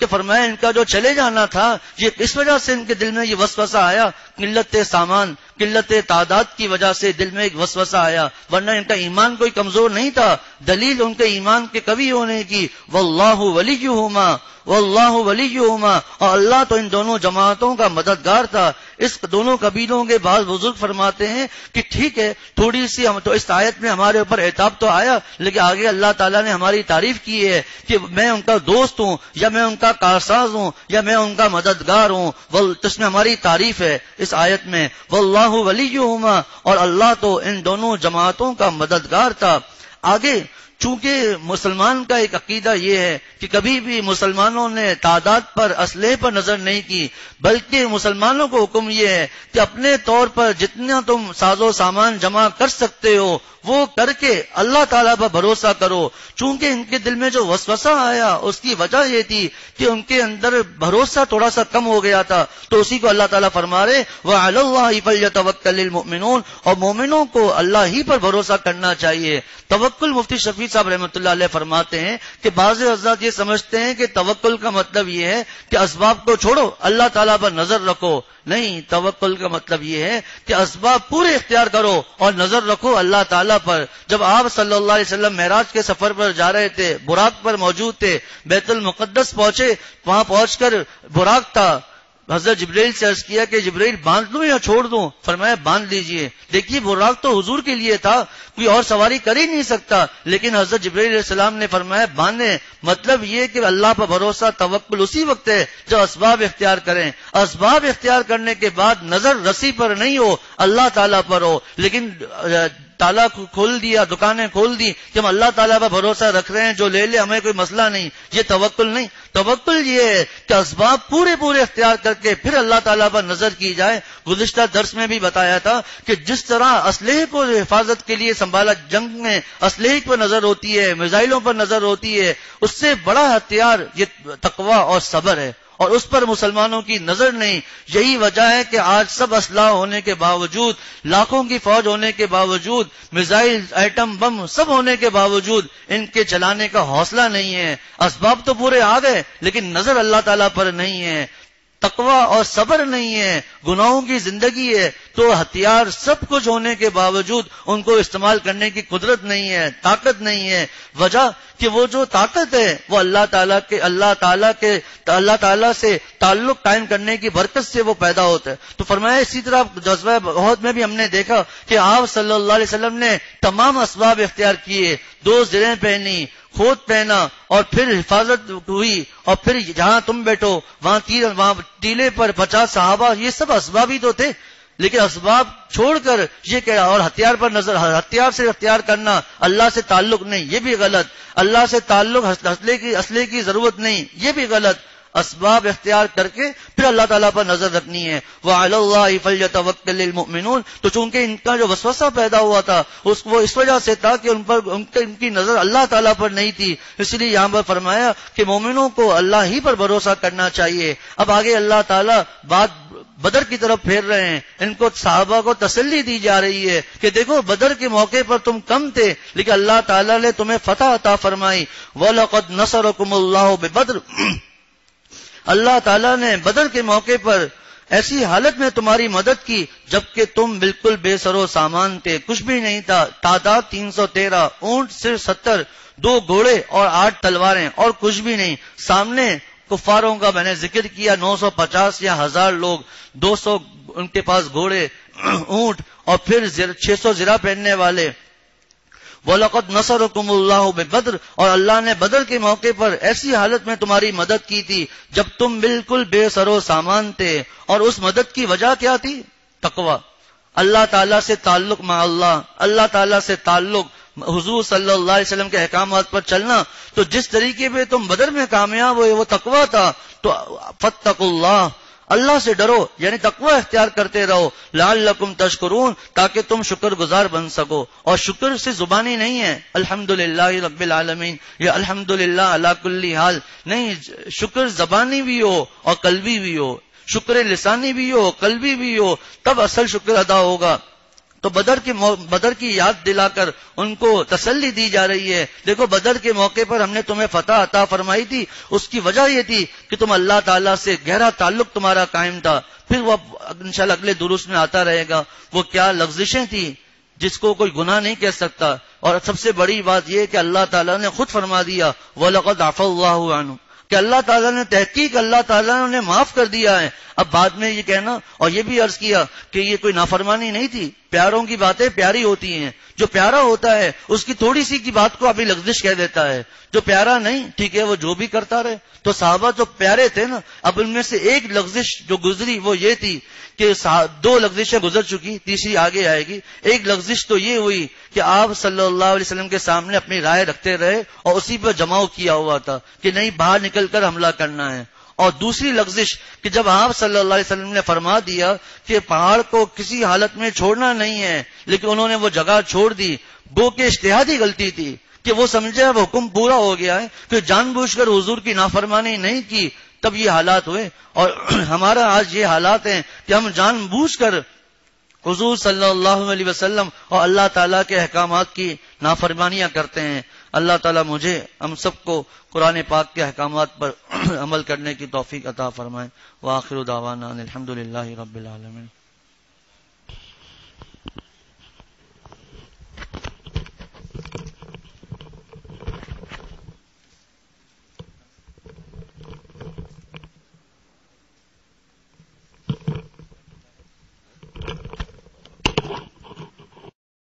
فرمایا ان کا جو چلے جانا تھا یہ اس وجہ سے ان کے دل میں یہ وسوسہ آیا، قلت سامان، قلت تعداد کی وجہ سے دل میں ایک وسوسہ آیا، ورنہ ان کا ایمان کوئی کمزور نہیں تھا. دلیل ان کے ایمان کے قوی ہونے کی، واللہ ولیہما، واللہ ولیہما، اور اللہ تو ان دونوں جماعتوں کا مددگار تھا. اس دونوں قبیلوں کے بعض بزرگ فرماتے ہیں کہ ٹھیک ہے تھوڑی سی ہم تو اس آیت میں ہمارے اوپر عتاب تو آیا، لیکن آگے اللہ تعالیٰ نے ہماری تعریف کی ہے کہ میں ان کا دوست ہوں یا میں ان کا کارساز ہوں یا میں ان کا مددگار ہوں. اس میں ہماری تعریف ہے اس آیت میں، واللہ ولیہما، اور اللہ تو ان دونوں جماعتوں کا مددگار تھا. آگے چونکہ مسلمان کا ایک عقیدہ یہ ہے کہ کبھی بھی مسلمانوں نے تعداد پر، اسلحے پر نظر نہیں کی، بلکہ مسلمانوں کو حکم یہ ہے کہ اپنے طور پر جتنا تم ساز و سامان جمع کر سکتے ہو وہ کر کے اللہ تعالیٰ پر بھروسہ کرو. چونکہ ان کے دل میں جو وسوسہ آیا اس کی وجہ یہ تھی کہ ان کے اندر بھروسہ تھوڑا سا کم ہو گیا تھا، تو اسی کو اللہ تعالیٰ فرما رہے وَعَلَى اللَّهِ فَلْيَتَوَكَّلِ الْمُؤْمِنُونَ، اور مومنوں کو اللہ ہی پر بھروسہ کرنا چاہیے. توکل، مفتی شفیع صاحب رحمۃ اللہ علیہ فرماتے ہیں کہ بعض حضرات یہ سمجھتے ہیں کہ توکل کا مطلب یہ ہے کہ اسباب کو چھوڑو اللہ تعالیٰ پر نظر رکھو. نہیں، توکل کا مطلب یہ ہے کہ اسباب پورے اختیار کرو اور نظر رکھو اللہ تعالیٰ پر. جب آپ صلی اللہ علیہ وسلم معراج کے سفر پر جا رہے تھے، براق پر موجود تھے، بیت المقدس پہنچے، وہاں پہنچ کر براق تھا. حضرت جبرائیل سے عرض کیا کہ جبرائیل باندھ دوں یا چھوڑ دوں؟ فرمایا باندھ لیجئے. دیکھیے براق تو حضور کے لیے تھا، کوئی اور سواری کر ہی نہیں سکتا، لیکن حضرت جبرائیل علیہ السلام نے فرمایا باندھیں. مطلب یہ کہ اللہ پر بھروسہ، توکل اسی وقت ہے جو اسباب اختیار کریں. اسباب اختیار کرنے کے بعد نظر رسی پر نہیں ہو، اللہ تعالیٰ پر ہو. لیکن تالا کھول دیا، دکانیں کھول دی کہ ہم اللہ تعالیٰ پر بھروسہ رکھ رہے ہیں، جو لے لے ہمیں کوئی مسئلہ نہیں. یہ توکل نہیں. توکل یہ ہے کہ اسباب پورے اختیار کر کے پھر اللہ تعالیٰ پر نظر کی جائے. گزشتہ درس میں بھی بتایا تھا کہ جس طرح اسلحے کو حفاظت کے لیے سنبھالا، جنگ میں اسلحے پر نظر ہوتی ہے، میزائلوں پر نظر ہوتی ہے، اس سے بڑا ہتھیار یہ تقویٰ اور صبر ہے، اور اس پر مسلمانوں کی نظر نہیں. یہی وجہ ہے کہ آج سب اسلحہ ہونے کے باوجود، لاکھوں کی فوج ہونے کے باوجود، میزائل، ایٹم بم سب ہونے کے باوجود ان کے چلانے کا حوصلہ نہیں ہے. اسباب تو پورے آ گئے لیکن نظر اللہ تعالیٰ پر نہیں ہے، تقویٰ اور صبر نہیں ہے، گناہوں کی زندگی ہے. تو ہتھیار سب کچھ ہونے کے باوجود ان کو استعمال کرنے کی قدرت نہیں ہے، طاقت نہیں ہے. وجہ کہ وہ جو طاقت ہے وہ اللہ تعالیٰ سے تعلق قائم کرنے کی برکت سے وہ پیدا ہوتا ہے. تو فرمایا اسی طرح جذبہ احد میں بھی ہم نے دیکھا کہ آپ صلی اللہ علیہ وسلم نے تمام اسباب اختیار کیے، 2 زریں پہنی، خود پہنا، اور پھر حفاظت ہوئی، اور پھر جہاں تم بیٹھو وہاں ٹیلے پر 50 صحابہ، یہ سب اسباب ہی تو تھے. لیکن اسباب چھوڑ کر یہ کہا، اور ہتھیار پر نظر، ہتھیار سے اختیار کرنا، اللہ سے تعلق نہیں، یہ بھی غلط. اللہ سے تعلق، اسلحے کی ضرورت نہیں، یہ بھی غلط. اسباب اختیار کر کے پھر اللہ تعالیٰ پر نظر رکھنی ہے. وَعَلَى اللَّهِ فَلْيَتَوَكَّلِ الْمُؤْمِنُونَ. تو چونکہ ان کا جو وسوسہ پیدا ہوا تھا وہ اس وجہ سے تھا کہ ان کی نظر اللہ تعالیٰ پر نہیں تھی. اس لیے یہاں پر فرمایا کہ مومنوں کو اللہ ہی پر بھروسہ کرنا چاہیے. اب آگے اللہ تعالیٰ بات بدر کی طرف پھیر رہے ہیں. ان کو صحابہ کو تسلی دی جا رہی ہے کہ دیکھو بدر کے موقع پر تم کم تھے لیکن اللہ تعالیٰ نے تمہیں فتح عطا فرمائی. وَلَقَدْ نَصَرَكُمُ اللَّهُ بِبَدْرٍ. اللہ تعالیٰ نے بدر کے موقع پر ایسی حالت میں تمہاری مدد کی جبکہ تم بالکل بے سر و سامان تھے، کچھ بھی نہیں تھا. تعداد 313، اونٹ صرف 70، 2 گھوڑے اور 8 تلواریں، اور کچھ بھی نہیں. سامنے کفاروں کا میں نے ذکر کیا 950 یا 1000 لوگ، 200 ان کے پاس گھوڑے، اونٹ، اور پھر 600 زرہ پہننے والے. وَلَقَدْ نَصَرَكُمُ اللَّهُ بِبَدْرٍ. اور اللہ نے بدر کے موقع پر ایسی حالت میں تمہاری مدد کی تھی جب تم بالکل بے سر و سامان تھے. اور اس مدد کی وجہ کیا تھی؟ تقویٰ، اللہ تعالیٰ سے تعلق مع اللہ تعالیٰ سے تعلق، حضور صلی اللہ علیہ وسلم کے احکامات پر چلنا. تو جس طریقے پہ تم بدر میں کامیاب ہوئے وہ تقویٰ تھا. تو فاتقوا اللہ، اللہ سے ڈرو یعنی تقوی اختیار کرتے رہو، لعلکم تشکرون تاکہ تم شکر گزار بن سکو. اور شکر سے زبانی نہیں ہے الحمدللہ رب العالمین یا الحمدللہ علی کل حال، نہیں، شکر زبانی بھی ہو اور قلبی بھی ہو، شکر لسانی بھی ہو قلبی بھی ہو، تب اصل شکر ادا ہوگا. تو بدر کی یاد دلا کر ان کو تسلی دی جا رہی ہے. دیکھو بدر کے موقع پر ہم نے تمہیں فتح عطا فرمائی تھی، اس کی وجہ یہ تھی کہ تم اللہ تعالیٰ سے گہرا تعلق تمہارا قائم تھا. پھر وہ انشاءاللہ اگلے دروس میں آتا رہے گا وہ کیا لغزشیں تھیں جس کو کوئی گناہ نہیں کہہ سکتا. اور سب سے بڑی بات یہ کہ اللہ تعالیٰ نے خود فرما دیا وَلَقَدْ عَفَا اللَّهُ عَنْهُ کہ اللہ تعالیٰ نے تحقیق اللہ تعالیٰ نے انہیں معاف کر دیا ہے. اب بعد میں یہ کہنا، اور یہ بھی عرض کیا کہ یہ کوئی نافرمانی نہیں تھی، پیاروں کی باتیں پیاری ہوتی ہیں. جو پیارا ہوتا ہے اس کی تھوڑی سی کی بات کو ابھی لغزش کہہ دیتا ہے، جو پیارا نہیں ٹھیک ہے وہ جو بھی کرتا رہے. تو صحابہ جو پیارے تھے نا، اب ان میں سے ایک لغزش جو گزری وہ یہ تھی کہ دو لغزشیں گزر چکی، تیسری آگے آئے گی. ایک لغزش تو یہ ہوئی کہ آپ صلی اللہ علیہ وسلم کے سامنے اپنی رائے رکھتے رہے اور اسی پر جماؤ کیا ہوا تھا کہ نہیں باہر نکل کر حملہ کرنا ہے. اور دوسری لغزش کہ جب آپ صلی اللہ علیہ وسلم نے فرما دیا کہ پہاڑ کو کسی حالت میں چھوڑنا نہیں ہے، لیکن انہوں نے وہ جگہ چھوڑ دی، گو کہ اجتہادی غلطی تھی کہ وہ سمجھے وہ حکم پورا ہو گیا ہے، پھر جان بوجھ کر حضور کی نافرمانی نہیں کی، تب یہ حالات ہوئے. اور ہمارا آج یہ حالات ہیں کہ ہم جان بوجھ کر حضور صلی اللہ علیہ وسلم اور اللہ تعالیٰ کے احکامات کی نافرمانیاں کرتے ہیں. اللہ تعالیٰ مجھے ہم سب کو قرآن پاک کے احکامات پر عمل کرنے کی توفیق عطا فرمائے. وآخر دعوانا الحمدللہ رب العالمین.